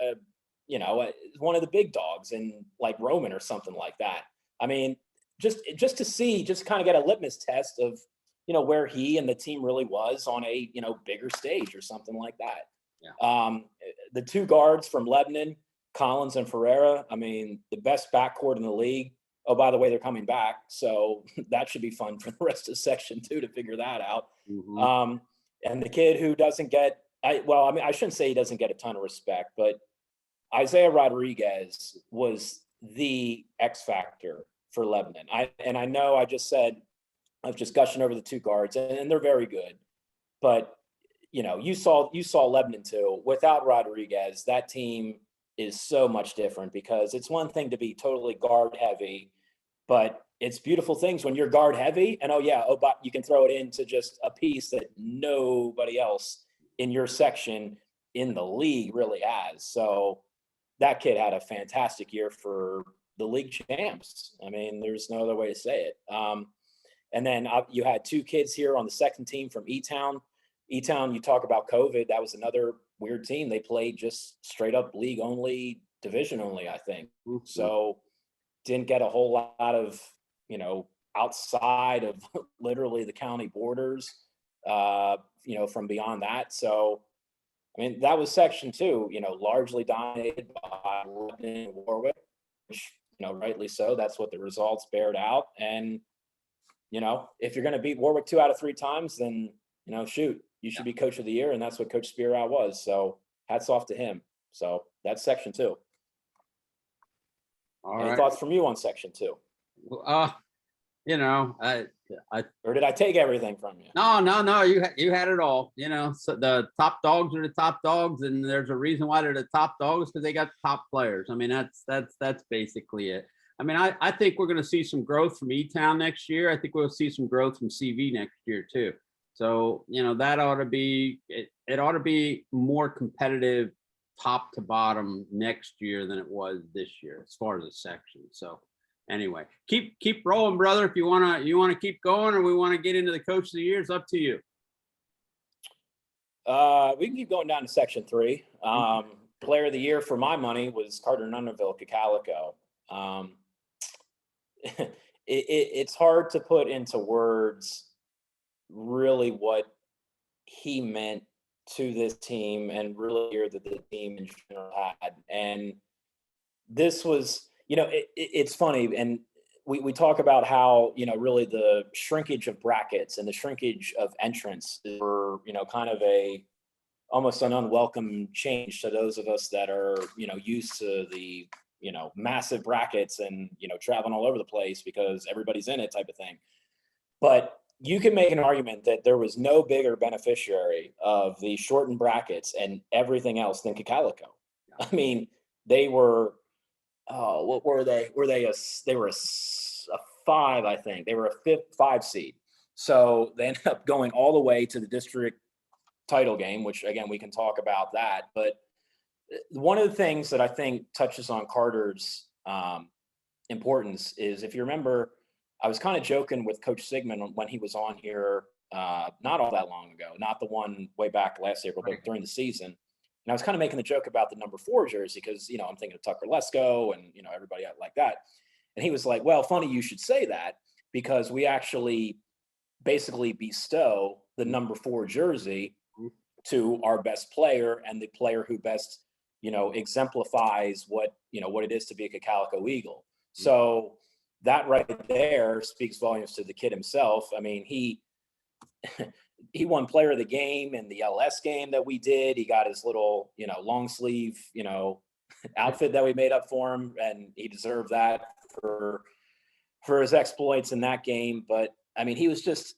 one of the big dogs in like Roman or something like that. I mean, just to see, just kind of get a litmus test of, where he and the team really was on a, bigger stage or something like that. Yeah. The 2 guards from Lebanon, Collins and Ferreira, I mean, the best backcourt in the league. Oh, by the way, they're coming back. So that should be fun for the rest of section 2 to figure that out. Mm-hmm. And the kid who doesn't get, I shouldn't say he doesn't get a ton of respect, but Isaiah Rodriguez was the X factor for Lebanon. I know I just said, I was just gushing over the 2 guards, and they're very good. But, you saw Lebanon too. Without Rodriguez, that team is so much different, because it's one thing to be totally guard heavy, but it's beautiful things when you're guard heavy and but you can throw it into just a piece that nobody else in your section in the league really has. So that kid had a fantastic year for the league champs. I mean, there's no other way to say it. And then you had 2 kids here on the second team from E-Town. E-Town, you talk about COVID, that was another weird team. They played just straight up league only, division only, I think. Mm-hmm. So didn't get a whole lot of, outside of literally the county borders, from beyond that. So, I mean, that was section 2, largely dominated by Lebanon and Warwick, which, rightly so. That's what the results bared out. And, if you're going to beat Warwick 2 out of 3 times, then, shoot, you should be coach of the year. And that's what Coach Spearout was. So hats off to him. So that's section 2. Any thoughts from you on section 2? Or did I take everything from you? No. You had it all. So the top dogs are the top dogs, and there's a reason why they're the top dogs, because they got top players. I mean, that's basically it. I mean, I think we're going to see some growth from E-Town next year. I think we'll see some growth from CV next year too. So that ought to be it ought to be more competitive top to bottom next year than it was this year as far as the section. So anyway, keep rolling, brother. If you wanna keep going, or we want to get into the coach of the year, it's up to you. We can keep going down to section 3. Player of the year for my money was Carter Nunnerville Cacalico. It's hard to put into words really what he meant to this team, and really here that the team in general had. And this was, it's funny, and we talk about how, really the shrinkage of brackets and the shrinkage of entrance were, kind of almost an unwelcome change to those of us that are, used to the, massive brackets and, traveling all over the place because everybody's in it type of thing. But you can make an argument that there was no bigger beneficiary of the shortened brackets and everything else than Cacalico. I mean, they were, what were they? They were a 5, I think. They were a 5 seed. So they ended up going all the way to the district title game, which again, we can talk about that. But one of the things that I think touches on Carter's importance is, if you remember, I was kind of joking with Coach Sigmund when he was on here not all that long ago, not the one way back last April, but during the season. And I was kind of making the joke about the number 4 jersey because, I'm thinking of Tucker Lesko and, everybody like that. And he was like, well, funny you should say that, because we actually basically bestow the number 4 jersey to our best player, and the player who best, exemplifies what it is to be a Cacalico Eagle. So that right there speaks volumes to the kid himself. I mean, he won player of the game in the LS game that we did. He got his little, long sleeve, outfit that we made up for him, and he deserved that for his exploits in that game. But I mean, he was just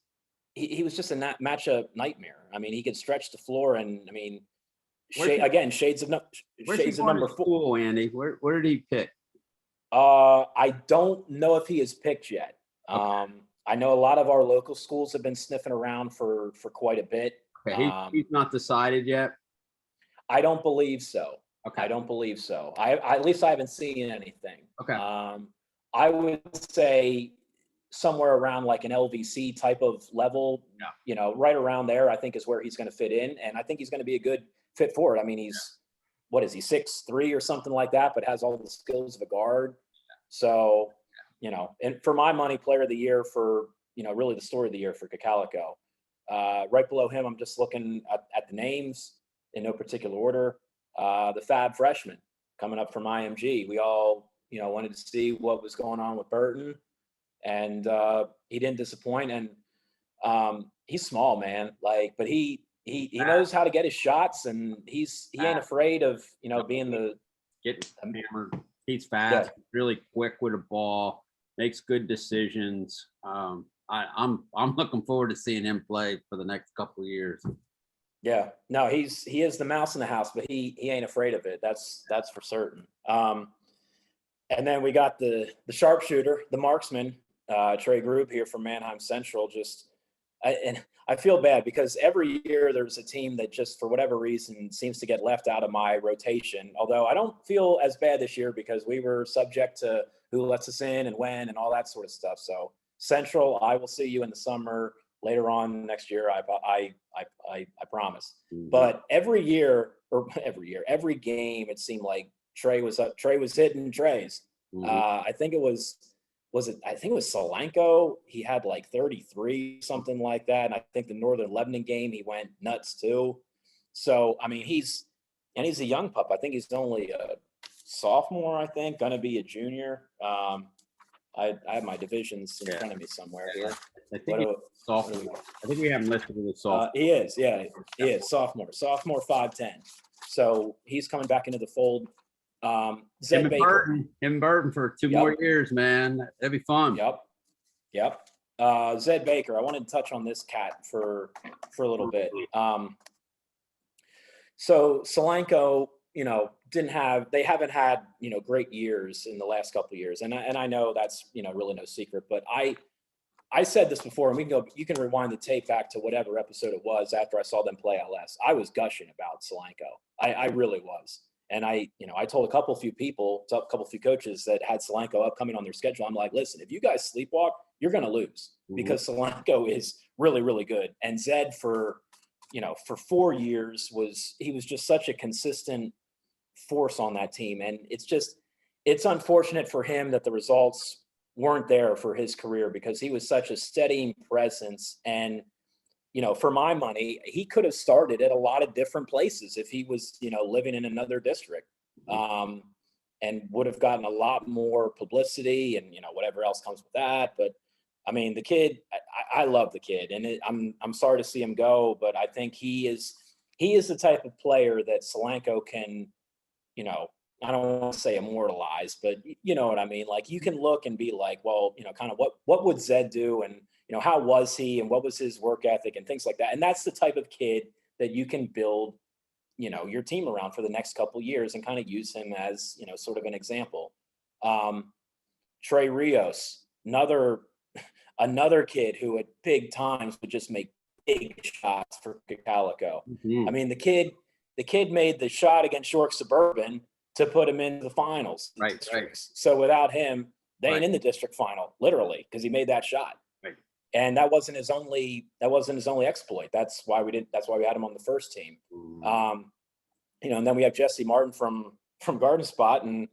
a matchup nightmare. I mean, he could stretch the floor, and I mean, shades of number 4. Poole, Andy, where did he pick? I don't know if he has picked yet. Okay. I know a lot of our local schools have been sniffing around for quite a bit. Okay. He's not decided yet. I don't believe so. Okay. I don't believe so. At least I haven't seen anything. Okay. I would say somewhere around like an LVC type of level, right around there, I think is where he's going to fit in. And I think he's going to be a good fit for it. I mean, what is he, 6'3" or something like that, but has all the skills of a guard. So, and for my money, player of the year for, really the story of the year for Cacalico. Right below him, I'm just looking at the names in no particular order. The Fab freshman coming up from IMG. We all, wanted to see what was going on with Burton, and he didn't disappoint. And he's small, man. But he knows how to get his shots, and he ain't afraid of being getting hammered. He's fast, really quick with a ball, makes good decisions. I'm looking forward to seeing him play for the next couple of years. Yeah, no, he is the mouse in the house, but he ain't afraid of it. That's for certain. And then we got the sharpshooter, the marksman, Trey Rios here from Mannheim Central. And I feel bad because every year there's a team that just for whatever reason seems to get left out of my rotation. Although I don't feel as bad this year because we were subject to who lets us in and when and all that sort of stuff. So Central, I will see you in the summer later on next year. I promise. Mm-hmm. But every game, it seemed like Trey was hitting Treys. Mm-hmm. I think it was Solanco. He had like 33, something like that. And I think the Northern Lebanon game, he went nuts too. So, I mean, he's a young pup. I think he's only a sophomore, I think, going to be a junior. I have my divisions in front of me somewhere here. I think he's sophomore. I think we have him listed as a sophomore. He is, yeah. He is, sophomore 5'10". So he's coming back into the fold. Zed Baker. Him Burton for 2 more years, man. That'd be fun. Yep. Zed Baker. I wanted to touch on this cat for a little bit. So Solanco, they haven't had, great years in the last couple of years. And I know that's, really no secret, but I said this before, and you can rewind the tape back to whatever episode it was after I saw them play LS. I was gushing about Solanco. I really was. And I told a few coaches that had Solanco upcoming on their schedule. I'm like, listen, if you guys sleepwalk, you're going to lose because Solanco is really, really good. And Zed for 4 years was just such a consistent force on that team. And it's unfortunate for him that the results weren't there for his career because he was such a steady presence. And, for my money, he could have started at a lot of different places if he was, living in another district, and would have gotten a lot more publicity and, whatever else comes with that. But I mean, the kid, I love the kid, and I'm sorry to see him go, but I think he is the type of player that Solanco can, I don't want to say immortalize, but you know what I mean? Like you can look and be like, well, kind of what would Zed do? And, how was he and what was his work ethic and things like that. And that's the type of kid that you can build, your team around for the next couple of years and kind of use him as, sort of an example. Trey Rios, another kid who at big times would just make big shots for Calico. I mean, the kid made the shot against York Suburban to put him into the finals. Right. So without him, they ain't in the district final, literally, because he made that shot. Right. And that wasn't his only exploit. That's why we had him on the first team. And then we have Jesse Martin from Garden Spot, and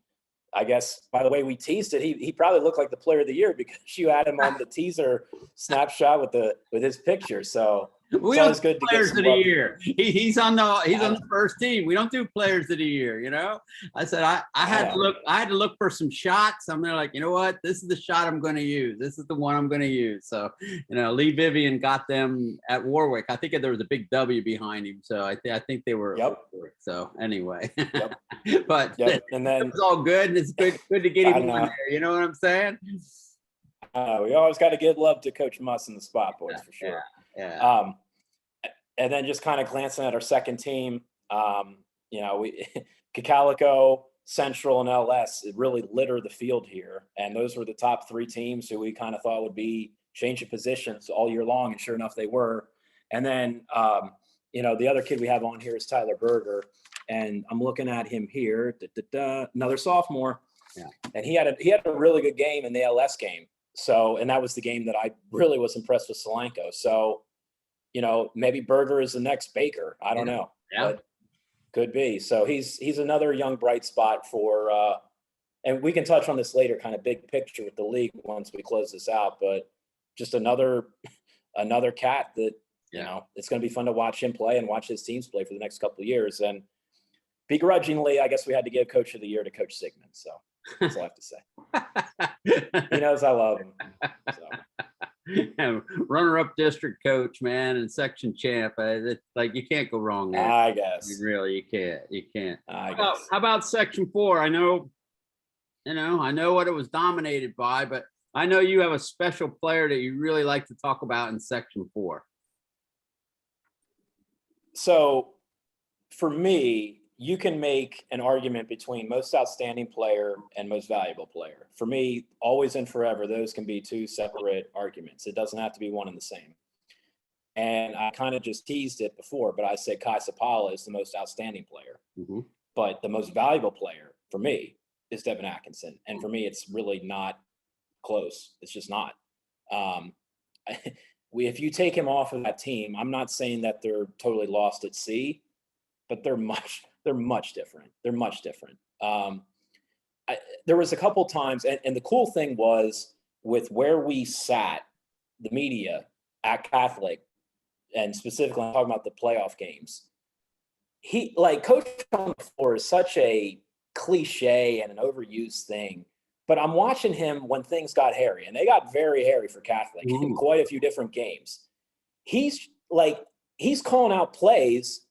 I guess by the way we teased it, he probably looked like the player of the year because you had him on the teaser snapshot with his picture. So we don't do players of the year. He's on the first team. We don't do players of the year. I said I had to look for some shots. I'm like, you know what? This is the shot I'm going to use. This is the one I'm going to use. So Lee Vivian got them at Warwick. I think there was a big W behind him. So I think they were. Yep. So anyway, but and then it was all good. And it's good to get him on there. You know what I'm saying? We always got to give love to Coach Muss in the spot, boys, for sure. Yeah. And then just kind of glancing at our second team, Calico, Central, and LS really litter the field here. And those were the top three teams who we kind of thought would be changing positions all year long. And sure enough, they were. And then, the other kid we have on here is Tyler Berger. And I'm looking at him here, another sophomore. Yeah. And he had a really good game in the LS game. So, and that was the game that I really was impressed with Solanco. So, maybe Berger is the next Baker. I don't know. Yeah. But could be. So he's another young bright spot for, and we can touch on this later, kind of big picture with the league once we close this out, but just another cat that, it's going to be fun to watch him play and watch his teams play for the next couple of years. And begrudgingly, I guess we had to give Coach of the Year to Coach Sigmund. So that's all I have to say. He knows I love him. So. Runner-up district coach, man, and section champ. It's like you can't go wrong there. I guess. You can't. How about section 4? I know what it was dominated by, but I know you have a special player that you really like to talk about in section 4. So for me, you can make an argument between most outstanding player and most valuable player. For me, always and forever, those can be two separate arguments. It doesn't have to be one and the same. And I kind of just teased it before, but I said Kai Sapala is the most outstanding player. Mm-hmm. But the most valuable player for me is Devin Atkinson. And for me, it's really not close. It's just not. If you take him off of that team, I'm not saying that they're totally lost at sea, but they're much different. They're much different. There was a couple times, and the cool thing was with where we sat, the media at Catholic, and specifically I'm talking about the playoff games. Coach on the floor is such a cliche and an overused thing, but I'm watching him when things got hairy, and they got very hairy for Catholic in quite a few different games. He's calling out plays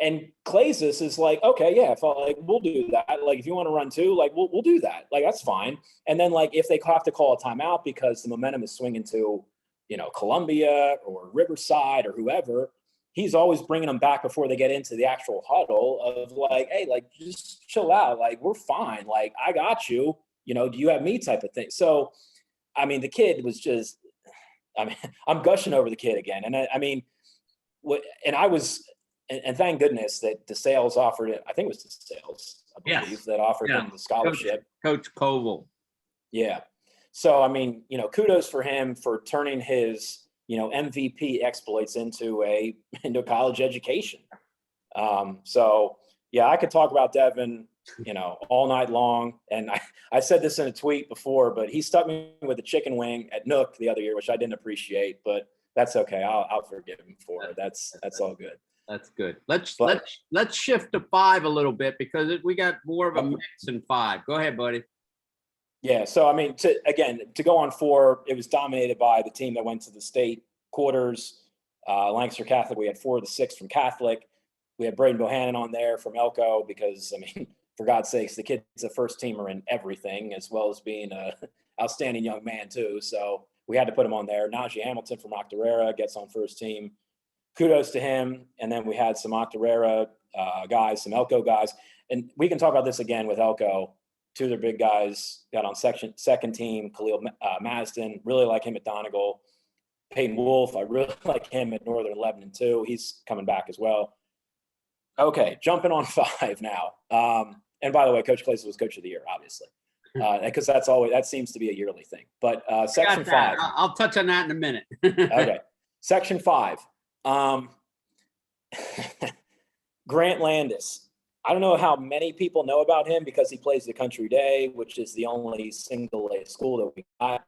And Clazus is like, okay, yeah, if we'll do that. Like, if you want to run two, like we'll do that. Like, that's fine. And then like if they have to call a timeout because the momentum is swinging to, Columbia or Riverside or whoever, he's always bringing them back before they get into the actual huddle of like, hey, like just chill out. Like, we're fine. Like, I got you. Do you have me type of thing. So, I mean, the kid was just, I'm gushing over the kid again. And and thank goodness that DeSales offered it. I think it was DeSales, I believe, Yes. that offered him the scholarship. Coach Koval. Yeah. So, kudos for him for turning his, MVP exploits into college education. So yeah, I could talk about Devin, all night long. And I said this in a tweet before, but he stuck me with a chicken wing at Nook the other year, which I didn't appreciate, but that's okay. I'll forgive him for it. That's all good. That's good. Let's shift to 5 a little bit because we got more of a mix in 5. Go ahead, buddy. Yeah. So, to go on 4, it was dominated by the team that went to the state quarters. Lancaster Catholic, we had 4 of the 6 from Catholic. We had Braden Bohannon on there from Elko because, for God's sakes, the kid's a first teamer in everything, as well as being an outstanding young man too. So we had to put him on there. Najee Hamilton from Octorara gets on first team. Kudos to him. And then we had some Octorara guys, some Elko guys. And we can talk about this again with Elko. 2 of their big guys got on second team. Khalil Masden, really like him at Donegal. Peyton Wolf, I really like him at Northern Lebanon too. He's coming back as well. Okay, jumping on 5 now. And by the way, Coach Clay was Coach of the Year, obviously, because that seems to be a yearly thing. But section 5. I'll touch on that in a minute. Okay, section 5. Grant Landis. I don't know how many people know about him because he plays the Country Day, which is the only single A school that we got.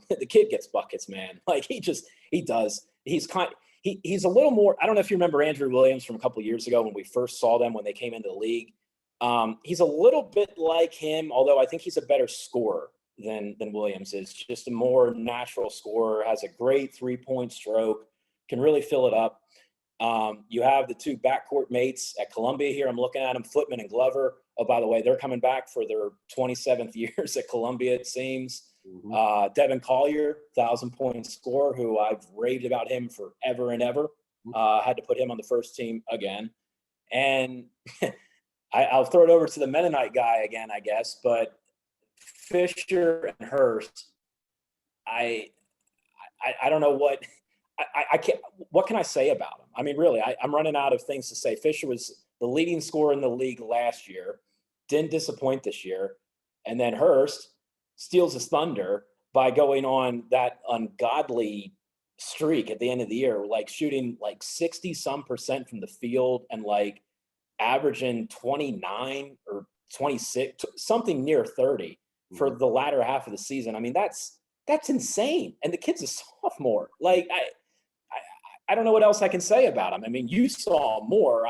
The kid gets buckets, man. Like he does. He's a little more. I don't know if you remember Andrew Williams from a couple of years ago when we first saw them when they came into the league. He's a little bit like him, although I think he's a better scorer than Williams is. Just a more natural scorer, has a great 3-point stroke, can really fill it up. You have the 2 backcourt mates at Columbia here. I'm looking at them, Footman and Glover. Oh, by the way, they're coming back for their 27th years at Columbia, it seems. Mm-hmm. Devin Collier, 1,000-point scorer, who I've raved about him forever and ever. Had to put him on the first team again. And I'll throw it over to the Mennonite guy again, I guess. But Fisher and Hurst, I don't know what – I can't. What can I say about him? Really, I'm running out of things to say. Fisher was the leading scorer in the league last year, didn't disappoint this year, and then Hurst steals his thunder by going on that ungodly streak at the end of the year, like shooting like 60-some% from the field and like averaging 29 or 26, something near 30 for the latter half of the season. That's insane. And the kid's a sophomore. Like I don't know what else I can say about him. You saw more.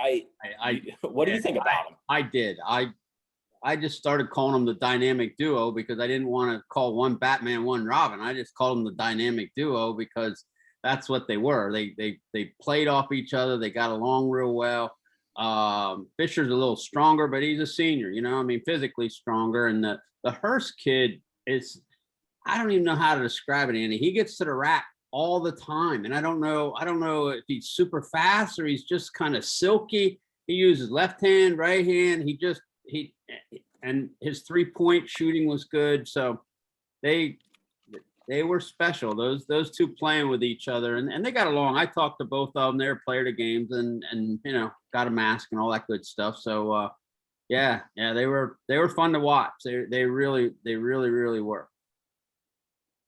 What do you think about him? I did. I just started calling them the dynamic duo because I didn't want to call one Batman, one Robin. I just called them the dynamic duo because that's what they were. They played off each other. They got along real well. Fisher's a little stronger, but he's a senior, physically stronger. And the Hurst kid is, I don't even know how to describe it, Andy. He gets to the rack all the time. And I don't know if he's super fast or he's just kind of silky. He uses left hand, right hand. And his 3-point shooting was good. So they were special. Those 2 playing with each other and they got along. I talked to both of them. They were player to games and got a mask and all that good stuff. So yeah, they were fun to watch. They really were.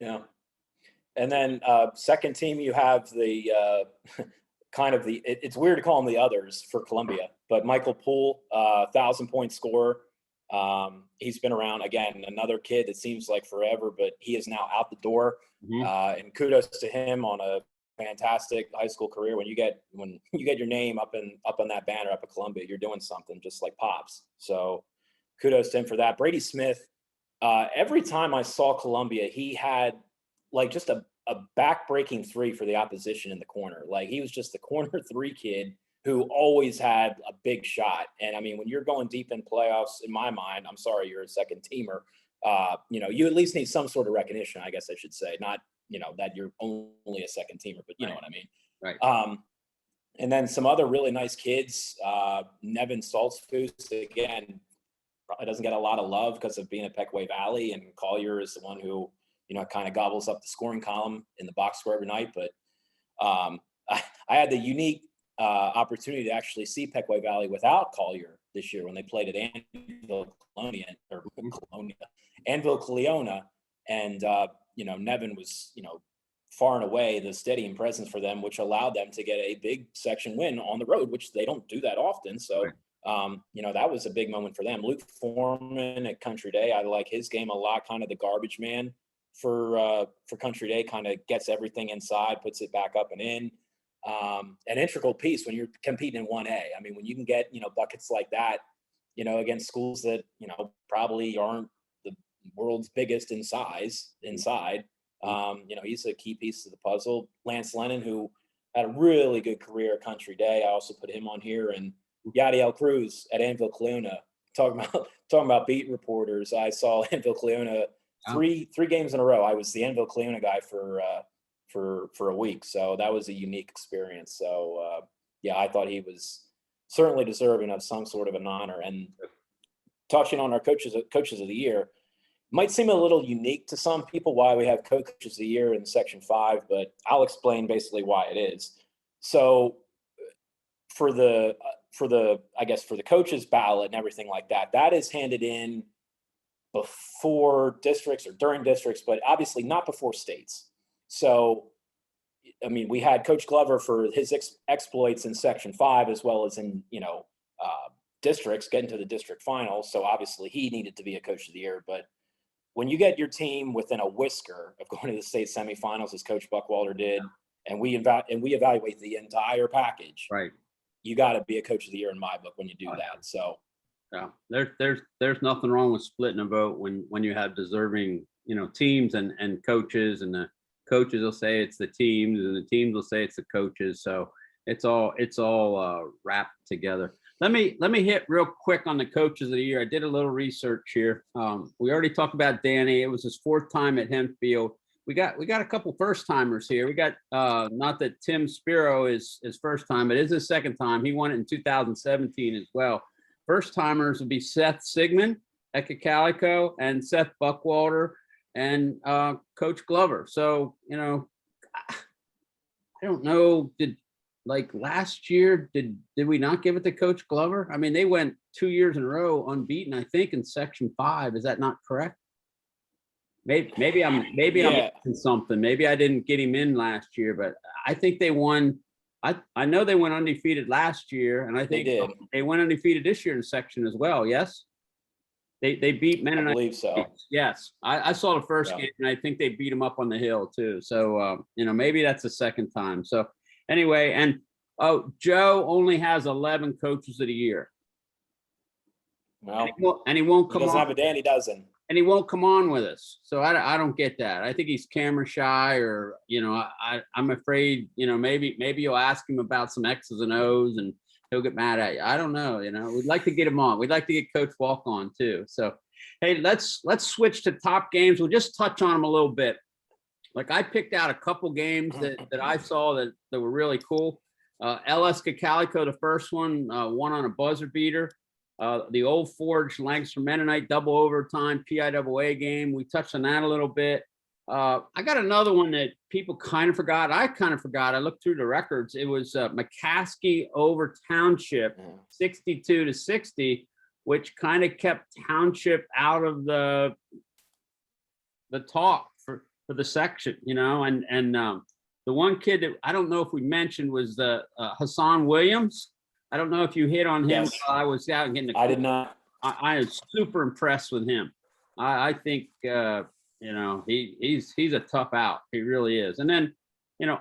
Yeah. And then second team, you have the it's weird to call them the others for Columbia, but Michael Poole, 1,000-point scorer. He's been around, again, another kid that seems like forever, but he is now out the door. Mm-hmm. And kudos to him on a fantastic high school career. When you get your name up on that banner up at Columbia, you're doing something just like Pops. So kudos to him for that. Brady Smith, every time I saw Columbia, he had like just a back-breaking 3 for the opposition in the corner. Like he was just the corner 3 kid who always had a big shot. And I mean, when you're going deep in playoffs, in my mind, I'm sorry, you're a second teamer. You at least need some sort of recognition, I guess I should say, not, that you're only a second teamer, but you know what I mean? Right. And then some other really nice kids, Nevin Saltzfus, again, probably doesn't get a lot of love because of being at Peckway Valley, and Collier is the one who, kind of gobbles up the scoring column in the box score every night. But I had the unique opportunity to actually see Peckway Valley without Collier this year when they played at Anvil Cleona, and Nevin was far and away the steadying presence for them, which allowed them to get a big section win on the road, which they don't do that often. So that was a big moment for them. Luke Foreman at Country Day, I like his game a lot, kind of the garbage man for Country Day, kind of gets everything inside, puts it back up and in. An integral piece when you're competing in 1A. I mean, when you can get, buckets like that, against schools that, probably aren't the world's biggest in size inside, he's a key piece of the puzzle. Lance Lennon, who had a really good career at Country Day. I also put him on here. And Yadiel Cruz at Anvil Cleona, talking about beat reporters. I saw Anvil Cleona three games in a row. I was the Anvil Cleona guy for a week. So that was a unique experience. So I thought he was certainly deserving of some sort of an honor. And touching on our coaches of the year, might seem a little unique to some people why we have coaches of the year in Section 5, but I'll explain basically why it is. So for the coaches ballot and everything like that, that is handed in before districts or during districts, but obviously not before states. So, I mean, we had Coach Glover for his exploits in Section 5, as well as in, districts, getting to the district finals. So obviously he needed to be a coach of the year. But when you get your team within a whisker of going to the state semifinals, as Coach Buckwalter did, and we evaluate the entire package, right, you got to be a coach of the year in my book when you do that. So there's nothing wrong with splitting a vote when you have deserving, teams and coaches, and the coaches will say it's the teams and the teams will say it's the coaches. So it's all wrapped together. Let me hit real quick on the coaches of the year. I did a little research here. We already talked about Danny. It was his 4th time at Hempfield. We got a couple first timers here. We got not that Tim Spiro is his first time, but it is his 2nd time. He won it in 2017 as well. First timers would be Seth Sigmund at Calico and Seth Buckwalter and Coach Glover. So, I don't know, last year, did we not give it to Coach Glover? I mean, they went 2 years in a row unbeaten, I think, in Section 5. Is that not correct? Maybe I'm missing something. Maybe I didn't get him in last year, but I think they won. I know they went undefeated last year, and I think they went undefeated this year in section as well. Yes, they beat Mennonite. I believe so. Yes, I saw the first game, and I think they beat them up on the hill too. So maybe that's the 2nd time. So anyway, and Joe only has 11 coaches of the year. Well, and he won't come on. He doesn't have a Danny dozen. And he won't come on with us. So I don't get that. I think he's camera shy, or, I'm afraid, maybe you'll ask him about some X's and O's and he'll get mad at you. I don't know. We'd like to get him on. We'd like to get Coach Walk on too. So, hey, let's switch to top games. We'll just touch on them a little bit. Like, I picked out a couple games that I saw that were really cool. LS Calico, the first one, won on a buzzer beater. The Old Forge Lancaster Mennonite double overtime PIAA game. We touched on that a little bit. I got another one that people kind of forgot. I kind of forgot. I looked through the records. It was McCaskey over Township, 62-60, which kind of kept Township out of the talk for the section, and the one kid that I don't know if we mentioned was the Hassan Williams. I don't know if you hit on him. Yes. I was out getting. I did not. I am super impressed with him. I think he's a tough out. He really is. And then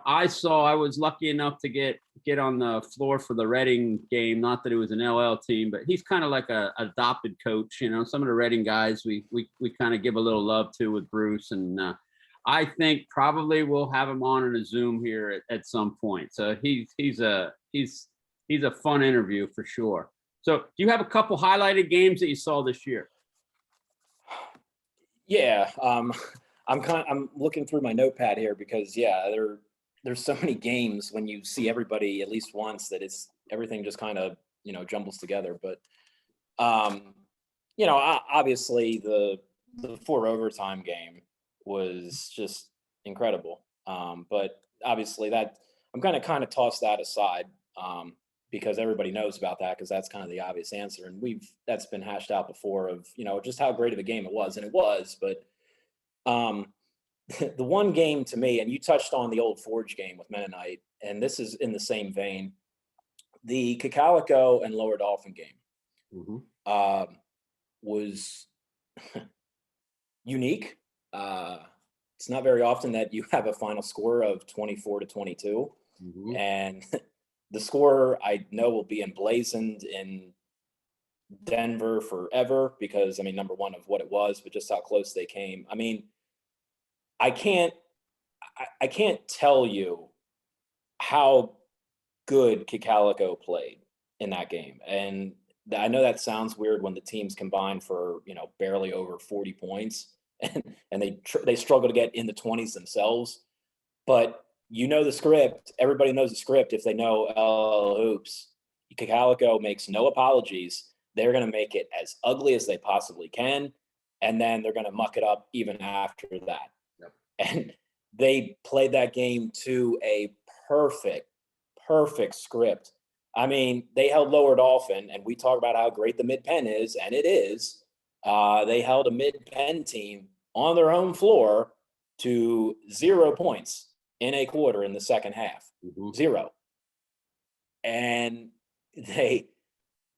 I was lucky enough to get on the floor for the Reading game. Not that it was an LL team, but he's kind of like a adopted coach. Some of the Reading guys we kind of give a little love to with Bruce, and I think probably we'll have him on in a Zoom here at some point. So he's he's a fun interview for sure. So do you have a couple highlighted games that you saw this year? Yeah, I'm looking through my notepad here because there's so many games when you see everybody at least once that everything just kind of jumbles together. But obviously the 4 overtime game was just incredible. But obviously that I'm going to kind of toss that aside because everybody knows about that because that's kind of the obvious answer. And that's been hashed out before of, just how great of a game it was. And it was, but the one game to me, and you touched on the Old Forge game with Mennonite, and this is in the same vein, the Cacalico and Lower Dolphin game was unique. It's not very often that you have a final score of 24-22. And the score I know will be emblazoned in Denver forever because, number one, of what it was, but just how close they came. I can't tell you how good Cacalico played in that game. And I know that sounds weird when the teams combined for, barely over 40 points and they struggle to get in the 20s themselves. But the script, everybody knows the script. If they know LL Hoops, Cacalico makes no apologies. They're going to make it as ugly as they possibly can. And then they're going to muck it up even after that. Yep. And they played that game to a perfect script. They held Lower Dolphin, and we talk about how great the mid-pen is, and it is. They held a mid-pen team on their home floor to 0 points in a quarter in the second half. 0. And they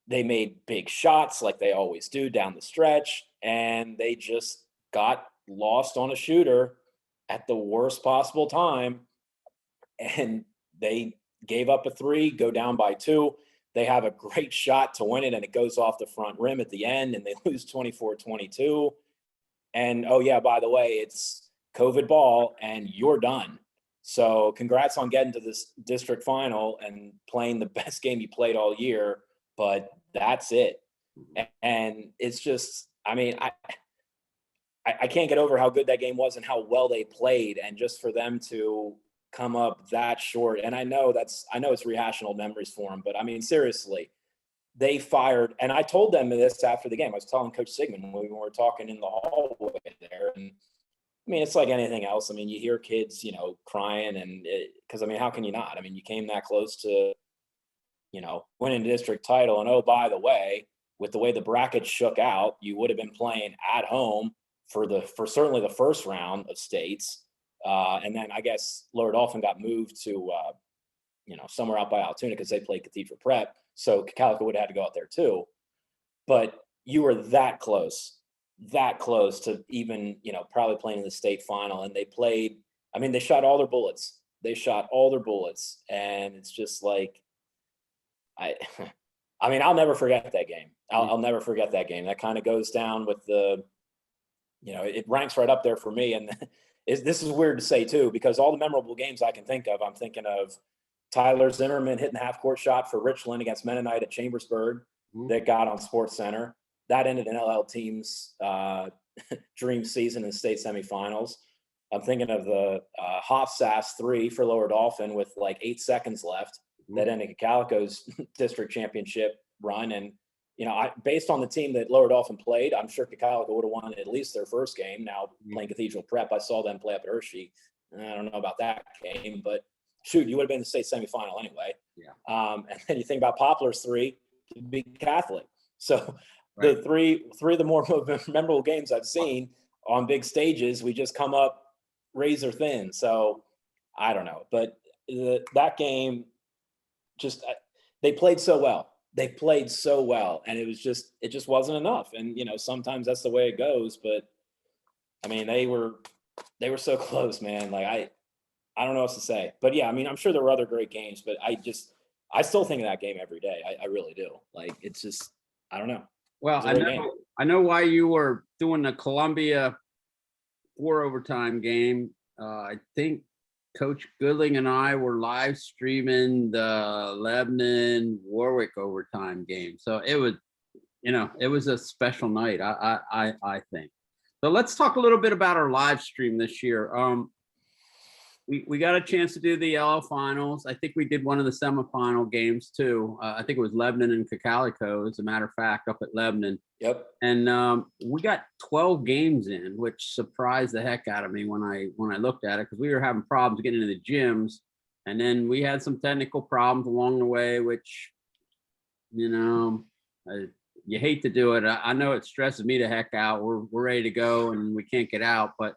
made big shots like they always do down the stretch, and they just got lost on a shooter at the worst possible time. And they gave up a 3, go down by 2. They have a great shot to win it, and it goes off the front rim at the end, and they lose 24-22. And, oh, yeah, by the way, it's COVID ball, and you're done. So congrats on getting to this district final and playing the best game you played all year, but that's it. And it's just, I can't get over how good that game was and how well they played, and just for them to come up that short. And I know it's rehashing old memories for them, but seriously, they fired. And I told them this after the game. I was telling Coach Sigmund when we were talking in the hallway there. And it's like anything else. You hear kids, crying, and because how can you not? You came that close to, winning the district title. And oh, by the way, with the way the bracket shook out, you would have been playing at home for certainly the first round of states. And then I guess Lower Dolphin got moved to, somewhere out by Altoona because they played Cathedral Prep. So Cacalico would have had to go out there too. But you were that close to even, probably playing in the state final. And they played, they shot all their bullets. And it's just like, I'll never forget that game. I'll never forget that game. That kind of goes down with the, it ranks right up there for me. And this is weird to say too, because all the memorable games I can think of, I'm thinking of Tyler Zimmerman hitting the half-court shot for Richland against Mennonite at Chambersburg that got on Sports Center. That ended an LL team's dream season in state semifinals. I'm thinking of the Hofsass 3 for Lower Dolphin with like 8 seconds left that ended Cacalico's district championship run. And, based on the team that Lower Dolphin played, I'm sure Cacalico would have won at least their first game. Now playing Cathedral Prep, I saw them play up at Hershey. I don't know about that game, but shoot, you would have been in the state semifinal anyway. Yeah. And then you think about Poplar's 3 to be Catholic. So right. The three of the more memorable games I've seen on big stages, we just come up razor thin. So I don't know, but that game, just they played so well. And it just wasn't enough. And sometimes that's the way it goes. But they were so close, man. Like I don't know what to say. But yeah, I'm sure there were other great games, but I still think of that game every day. I really do. Like it's just, I don't know. Well, I know why you were doing the Columbia 4 overtime game. I think Coach Goodling and I were live streaming the Lebanon Warwick overtime game. So it was, it was a special night. I think. So let's talk a little bit about our live stream this year. We got a chance to do the LL finals. I think we did one of the semifinal games too. I think it was Lebanon and Cacalico, as a matter of fact, up at Lebanon. Yep. And we got 12 games in, which surprised the heck out of me when I looked at it, because we were having problems getting into the gyms, and then we had some technical problems along the way, which, you hate to do it. I know it stresses me the heck out. We're ready to go and we can't get out, but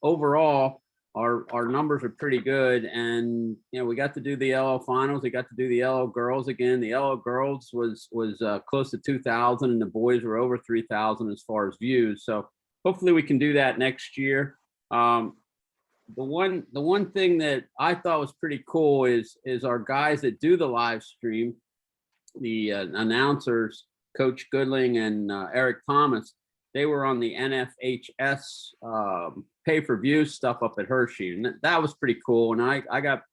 overall, our numbers are pretty good. And we got to do the LL finals. We got to do the LL girls again. The LL girls was close to 2,000, and the boys were over 3,000 as far as views. So hopefully we can do that next year. The one thing that I thought was pretty cool is our guys that do the live stream, the announcers, Coach Goodling and Eric Thomas. They were on the NFHS pay-per-view stuff up at Hershey, and that was pretty cool. And I got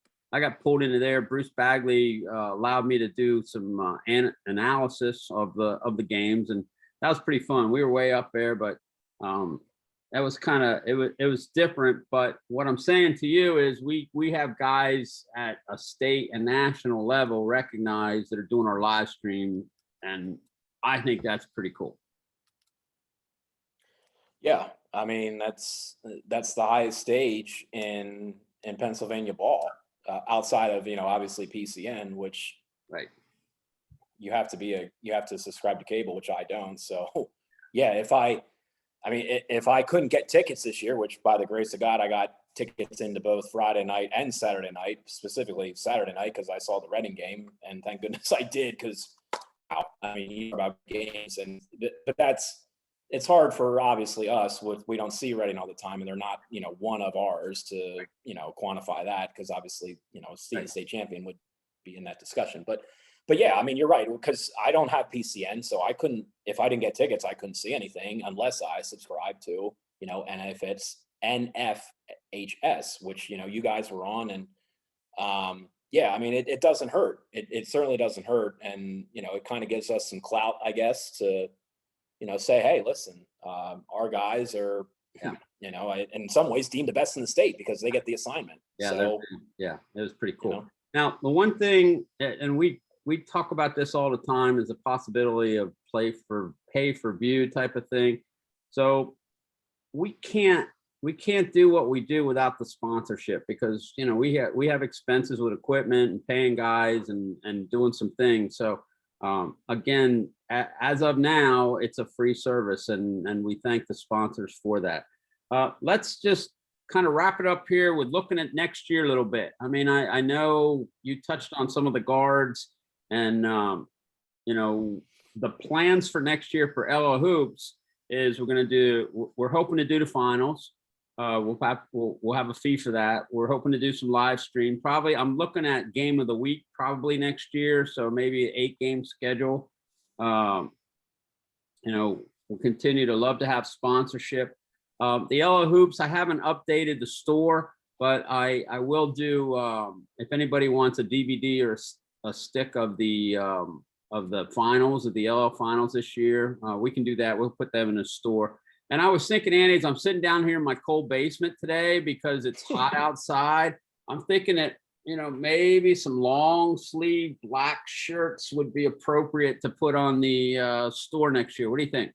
pulled into there. Bruce Bagley allowed me to do some analysis of the games, and that was pretty fun. We were way up there, but that was it was different. But what I'm saying to you is we have guys at a state and national level recognized that are doing our live stream, and I think that's pretty cool. Yeah, I mean that's the highest stage in Pennsylvania ball, outside of obviously PCN, which right. You have to subscribe to cable, which I don't. So yeah, if I couldn't get tickets this year, which by the grace of God I got tickets into both Friday night and Saturday night, specifically Saturday night because I saw the Reading game, and thank goodness I did, because you hear about games, but it's hard for obviously us we don't see Reading all the time, and they're not one of ours to quantify that, because obviously seeing state champion would be in that discussion. But yeah, I mean you're right, because I don't have PCN, so I couldn't, if I didn't get tickets, I couldn't see anything unless I subscribed to NFHS, which you guys were on, and yeah, I mean it doesn't hurt. It certainly doesn't hurt, and it kind of gives us some clout, I guess, to say, hey, listen, our guys are, in some ways deemed the best in the state because they get the assignment. Yeah, so it was pretty cool. Now, the one thing, and we talk about this all the time, is the possibility of pay for view type of thing. So we can't do what we do without the sponsorship, because we have expenses with equipment and paying guys and doing some things. So again, as of now, it's a free service, and we thank the sponsors for that. Let's just kind of wrap it up here with looking at next year a little bit. I mean, I know you touched on some of the guards, and the plans for next year for LL Hoops is we're hoping to do the finals. We'll have a fee for that. We're hoping to do some live stream. Probably, I'm looking at game of the week probably next year. So maybe an 8-game schedule. We'll continue to love to have sponsorship. The LL Hoops, I haven't updated the store, but I will do, if anybody wants a DVD or a stick of the finals, of the LL finals this year, we can do that. We'll put them in the store. And I was thinking, Annie, as I'm sitting down here in my cold basement today because it's hot outside, I'm thinking that, maybe some long sleeve black shirts would be appropriate to put on the store next year. What do you think?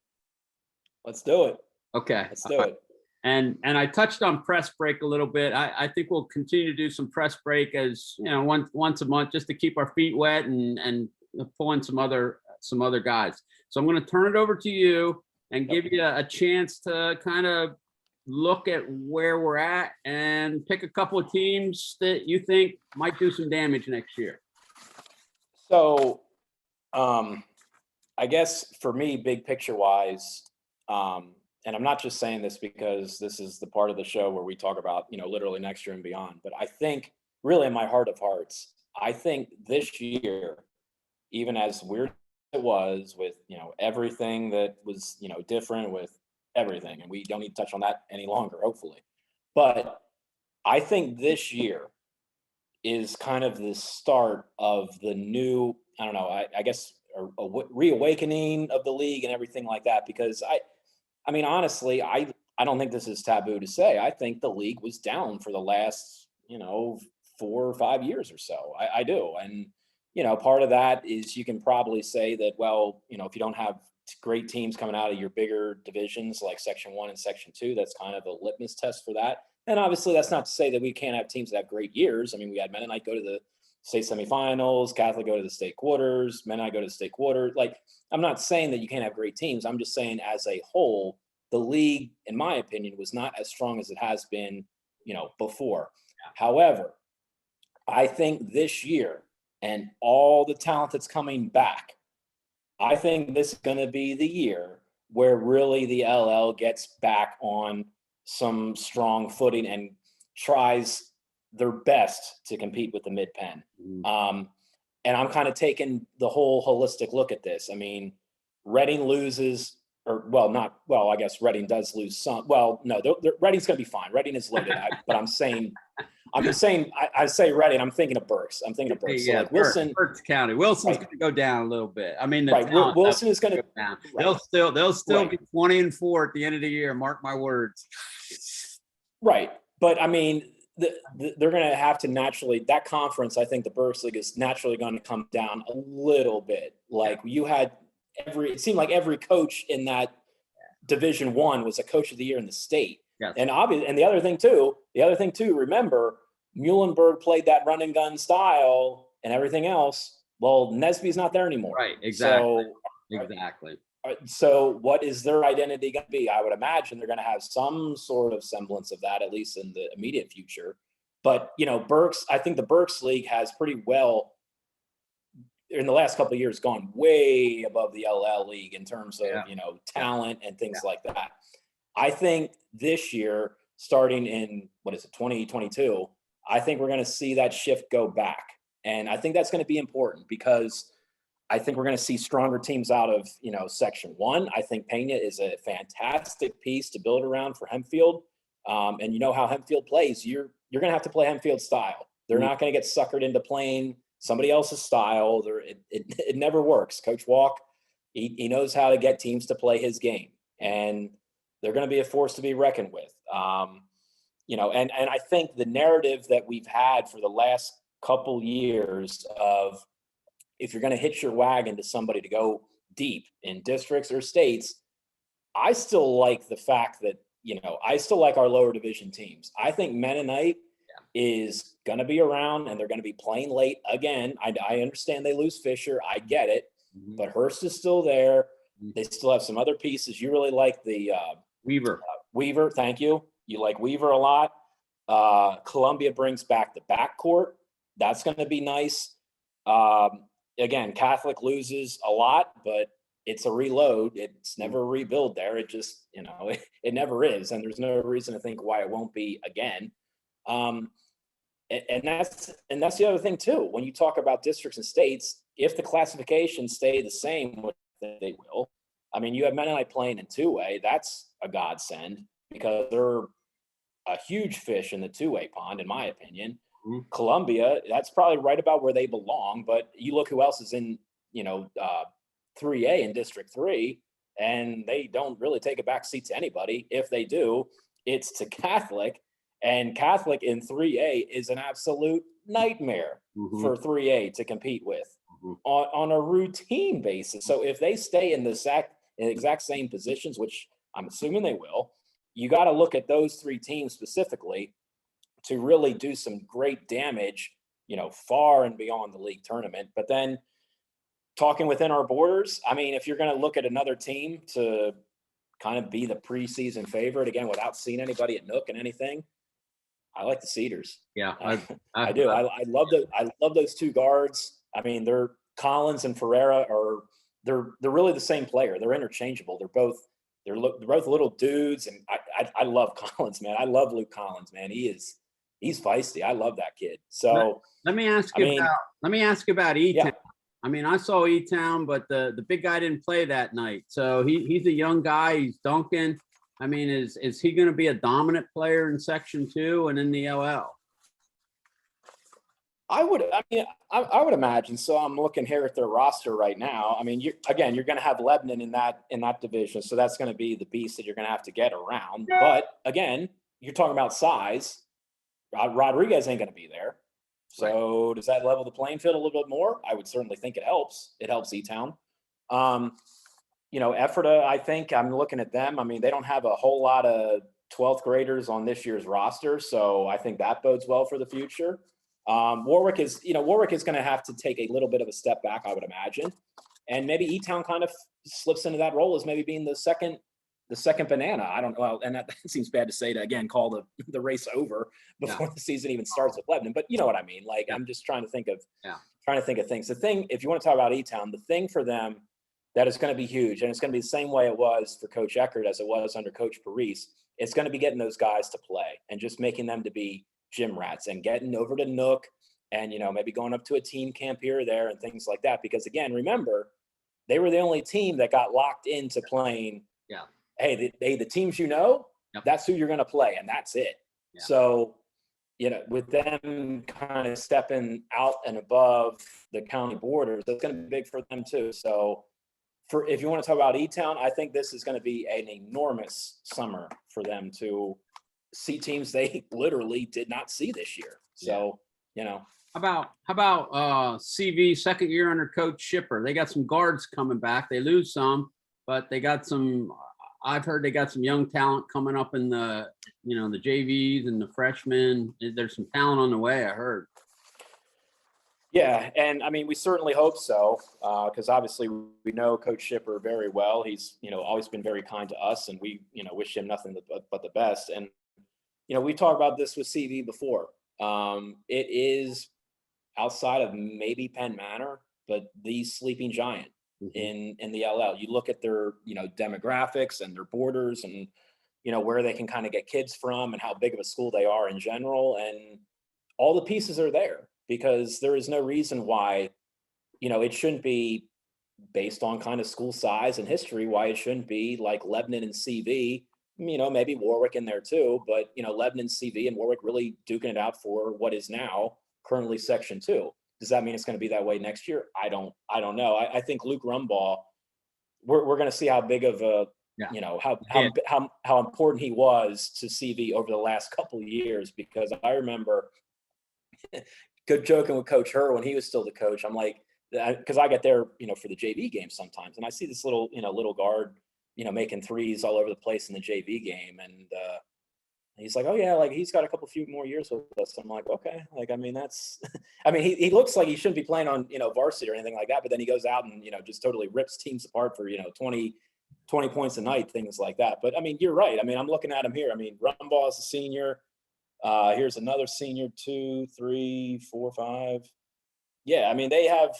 Let's do it. Okay. Let's do it. And I touched on press break a little bit. I think we'll continue to do some press break as once a month, just to keep our feet wet and pull in some other guys. So I'm going to turn it over to you and give you a chance to kind of look at where we're at and pick a couple of teams that you think might do some damage next year. So I guess for me, big picture wise, and I'm not just saying this because this is the part of the show where we talk about, literally next year and beyond, but I think really in my heart of hearts, I think this year, even as weird as it was with, everything that was, different with everything, and we don't need to touch on that any longer, hopefully. But I think this year is kind of the start of the new, I don't know, I guess a reawakening of the league and everything like that. Because I mean, honestly, I don't think this is taboo to say. I think the league was down for the last, 4 or 5 years or so. I do. And, part of that is you can probably say that, well, if you don't have great teams coming out of your bigger divisions like Section 1 and Section 2, that's kind of a litmus test for that. And obviously, that's not to say that we can't have teams that have great years. I mean, we had Mennonite go to the state semifinals, Catholic go to the state quarters, Mennonite go to the state quarter. Like, I'm not saying that you can't have great teams. I'm just saying as a whole, the league, in my opinion, was not as strong as it has been, before. However, I think this year and all the talent that's coming back, I think this is going to be the year where really the LL gets back on some strong footing and tries their best to compete with the mid-pen. And I'm kind of taking the whole holistic look at this. I mean, Reading loses, I guess Reading does lose some. Well, no, Reading's going to be fine. Reading is loaded. But I say Reading, I'm thinking of Berks. So like Wilson. Berks County. Wilson's going to go down a little bit. I mean, Wilson is going to go down. They'll still be 20-4 at the end of the year. Mark my words. Right. But I mean, they're going to have to naturally, that conference, I think the Berks League is naturally going to come down a little bit. Like you had it seemed like every coach in that Division I was a coach of the year in the state. Yes. And obviously, and the other thing too, remember, Muhlenberg played that run and gun style and everything else. Well, Nesby's not there anymore. Right. Exactly. So what is their identity going to be? I would imagine they're going to have some sort of semblance of that, at least in the immediate future. But, I think the Berks League has pretty well, in the last couple of years, gone way above the LL League in terms of, talent and things like that. I think this year, starting in, 2022, I think we're going to see that shift go back. And I think that's going to be important because I think we're going to see stronger teams out of, Section 1. I think Pena is a fantastic piece to build around for Hempfield. And you know how Hempfield plays. You're going to have to play Hempfield style. They're not going to get suckered into playing somebody else's style. It never works. Coach Walk, he knows how to get teams to play his game. And they're going to be a force to be reckoned with. And I think the narrative that we've had for the last couple years of, if you're going to hitch your wagon to somebody to go deep in districts or states, I still like the fact that, I still like our lower division teams. I think Mennonite is going to be around and they're going to be playing late again. I understand they lose Fisher. I get it. But Hurst is still there. They still have some other pieces. You really like the Weaver. Weaver, thank you. You like Weaver a lot. Columbia brings back the backcourt. That's going to be nice. Again, Catholic loses a lot, but it's a reload. It's never a rebuild there. It just, it never is. And there's no reason to think why it won't be again. And that's the other thing too. When you talk about districts and states, if the classifications stay the same, which they will, I mean, you have Mennonite playing in 2A. That's a godsend because they're a huge fish in the 2A pond, in my opinion. Columbia, that's probably right about where they belong. But you look who else is in, 3A in District 3, and they don't really take a back seat to anybody. If they do, it's to Catholic. And Catholic in 3A is an absolute nightmare for 3A to compete with on a routine basis. So if they stay in the exact same positions, which I'm assuming they will, you got to look at those three teams specifically to really do some great damage, far and beyond the league tournament. But then talking within our borders, I mean, if you're going to look at another team to kind of be the preseason favorite, again, without seeing anybody at Nook and anything, I like the Cedars. Yeah, I do. I love those two guards. I mean, they're Collins and Ferreira they're really the same player. They're interchangeable. They're both little dudes, and I love Collins, man. I love Luke Collins, man. He's feisty. I love that kid. So let me ask you about E-Town. Yeah. I mean, I saw E-Town, but the big guy didn't play that night. So he's a young guy. He's dunking. I mean, is he going to be a dominant player in Section 2 and in the LL? I would imagine. So I'm looking here at their roster right now. I mean, you're going to have Lebanon in that division. So that's going to be the beast that you're going to have to get around. But again, you're talking about size. Rodriguez ain't going to be there. So does that level the playing field a little bit more? I would certainly think it helps. It helps E-Town. Ephrata, I think I'm looking at them. I mean, they don't have a whole lot of 12th graders on this year's roster. So I think that bodes well for the future. Warwick is going to have to take a little bit of a step back, I would imagine. And maybe E-Town kind of slips into that role as maybe being the second banana. I don't know. Well, and that seems bad to say to, again, call the race over before the season even starts with Lebanon. But you know what I mean? Like, I'm just trying to think of things. The thing, if you want to talk about E-Town, the thing for them that is going to be huge, and it's going to be the same way it was for Coach Eckert as it was under Coach Parise, it's going to be getting those guys to play and just making them to be gym rats and getting over to Nook and, maybe going up to a team camp here or there and things like that. Because again, remember, they were the only team that got locked into playing. Yeah. Hey, the teams, that's who you're going to play, and that's it. Yeah. So, with them kind of stepping out and above the county borders, that's going to be big for them too. So if you want to talk about E-Town, I think this is going to be an enormous summer for them to see teams they literally did not see this year. So, How about CV second year under Coach Shipper? They got some guards coming back. They lose some, but they got some. I've heard they got some young talent coming up in the the JVs and the freshmen. There's some talent on the way, I heard. Yeah, and I mean, we certainly hope so, because obviously we know Coach Shipper very well. He's always been very kind to us, and we wish him nothing but the best. And we talked about this with CV before. It is outside of maybe Penn Manor, but the sleeping giant in the LL. You look at their demographics and their borders, and where they can kind of get kids from, and how big of a school they are in general, and all the pieces are there. Because there is no reason why, it shouldn't be based on kind of school size and history, why it shouldn't be like Lebanon and CV, maybe Warwick in there too, but, Lebanon, CV, and Warwick really duking it out for what is now currently Section 2. Does that mean it's going to be that way next year? I don't know. I think Luke Rumbaugh, we're going to see how big of a, how important he was to CV over the last couple of years, because I remember good joking with Coach Herr when he was still the coach. I'm like, because I get there, for the JV game sometimes, and I see this little guard, making threes all over the place in the JV game, and he's like, oh yeah, like he's got a few more years with us. I'm like, okay, like I mean that's, I mean he looks like he shouldn't be playing on varsity or anything like that, but then he goes out and just totally rips teams apart for 20 points a night, things like that. But I mean, you're right. I mean, I'm looking at him here. I mean, Rumbaugh is a senior. Here's another senior, 2, 3, 4, 5. Yeah, I mean, they have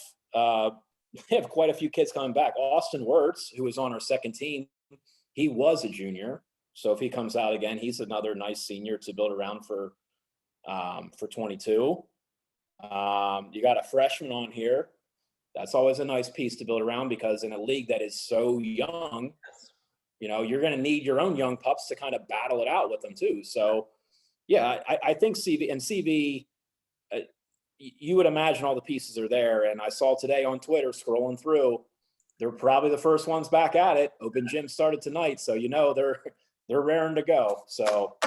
quite a few kids coming back. Austin Wirtz, who was on our second team, he was a junior. So if he comes out again, he's another nice senior to build around for 22. You got a freshman on here. That's always a nice piece to build around, because in a league that is so young, you're going to need your own young pups to kind of battle it out with them too. So yeah, I think CV, you would imagine all the pieces are there. And I saw today on Twitter, scrolling through, they're probably the first ones back at it. Open gym started tonight, so they're raring to go. So,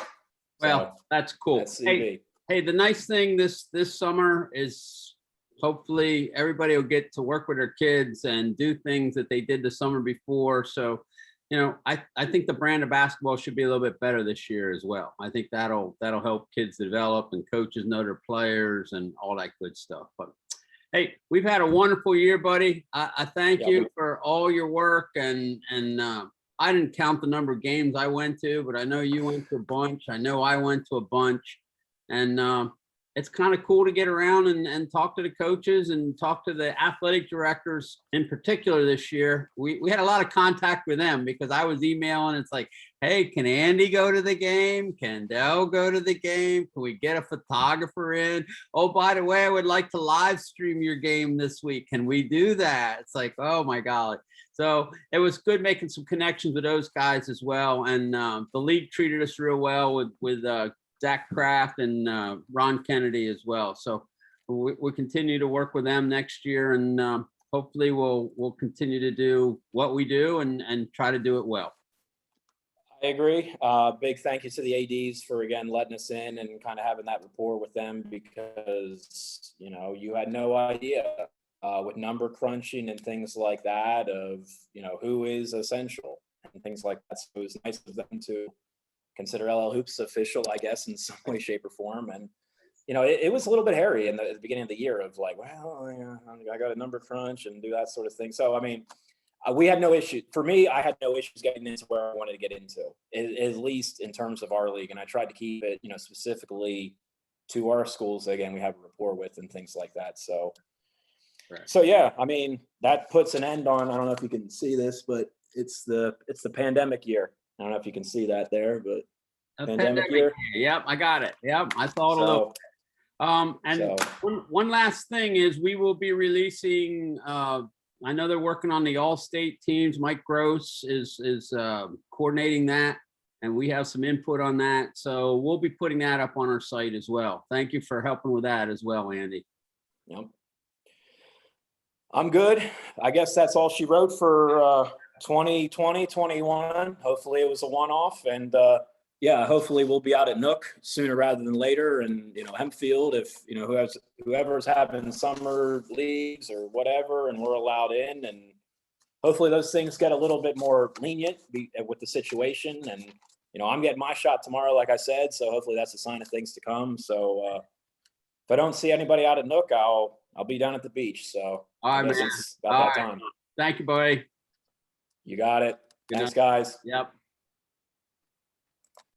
that's cool. That's CV. Hey, the nice thing this summer is hopefully everybody will get to work with their kids and do things that they did the summer before. So, I think the brand of basketball should be a little bit better this year as well. I think that'll help kids develop, and coaches know their players and all that good stuff. But hey, we've had a wonderful year, buddy. I thank you for all your work, and I didn't count the number of games I went to, but I know you went to a bunch. I know I went to a bunch, and it's kind of cool to get around and talk to the coaches and talk to the athletic directors in particular this year. We had a lot of contact with them because I was emailing. It's like, hey, can Andy go to the game? Can Dell go to the game? Can we get a photographer in? Oh, by the way, I would like to live stream your game this week. Can we do that? It's like, oh my God. So it was good making some connections with those guys as well. And the league treated us real well with Zach Kraft and Ron Kennedy as well. So we continue to work with them next year, and hopefully we'll continue to do what we do and try to do it well. I agree. Big thank you to the ADs for, again, letting us in and kind of having that rapport with them, because, you know, you had no idea with number crunching and things like that of, you know, who is essential and things like that. So it was nice of them to consider LL Hoops official, I guess, in some way, shape, or form. And, you know, it was a little bit hairy at the beginning of the year of like, well, yeah, I got a number crunch and do that sort of thing. So, I mean, we had no issue. For me, I had no issues getting into where I wanted to get into, at least in terms of our league. And I tried to keep it, you know, specifically to our schools, again, we have a rapport with and things like that. So, right. So yeah, I mean, that puts an end on, I don't know if you can see this, but it's the pandemic year. I don't know if you can see that there, but pandemic year. Yep, I got it. Yep, I thought a little. One last thing is we will be releasing. I know they're working on the all-state teams. Mike Gross is coordinating that, and we have some input on that. So we'll be putting that up on our site as well. Thank you for helping with that as well, Andy. Yep. I'm good. I guess that's all she wrote for 2020, 21. Hopefully it was a one-off, and yeah, hopefully we'll be out at Nook sooner rather than later, and, you know, Hempfield, if, you know, whoever's having summer leagues or whatever, and we're allowed in, and hopefully those things get a little bit more lenient with the situation. And, you know, I'm getting my shot tomorrow, like I said, so hopefully that's a sign of things to come. So if I don't see anybody out at Nook, I'll be down at the beach. So all right, man. It's about that time. Thank you, buddy. You got it. Thanks, guys. Yep.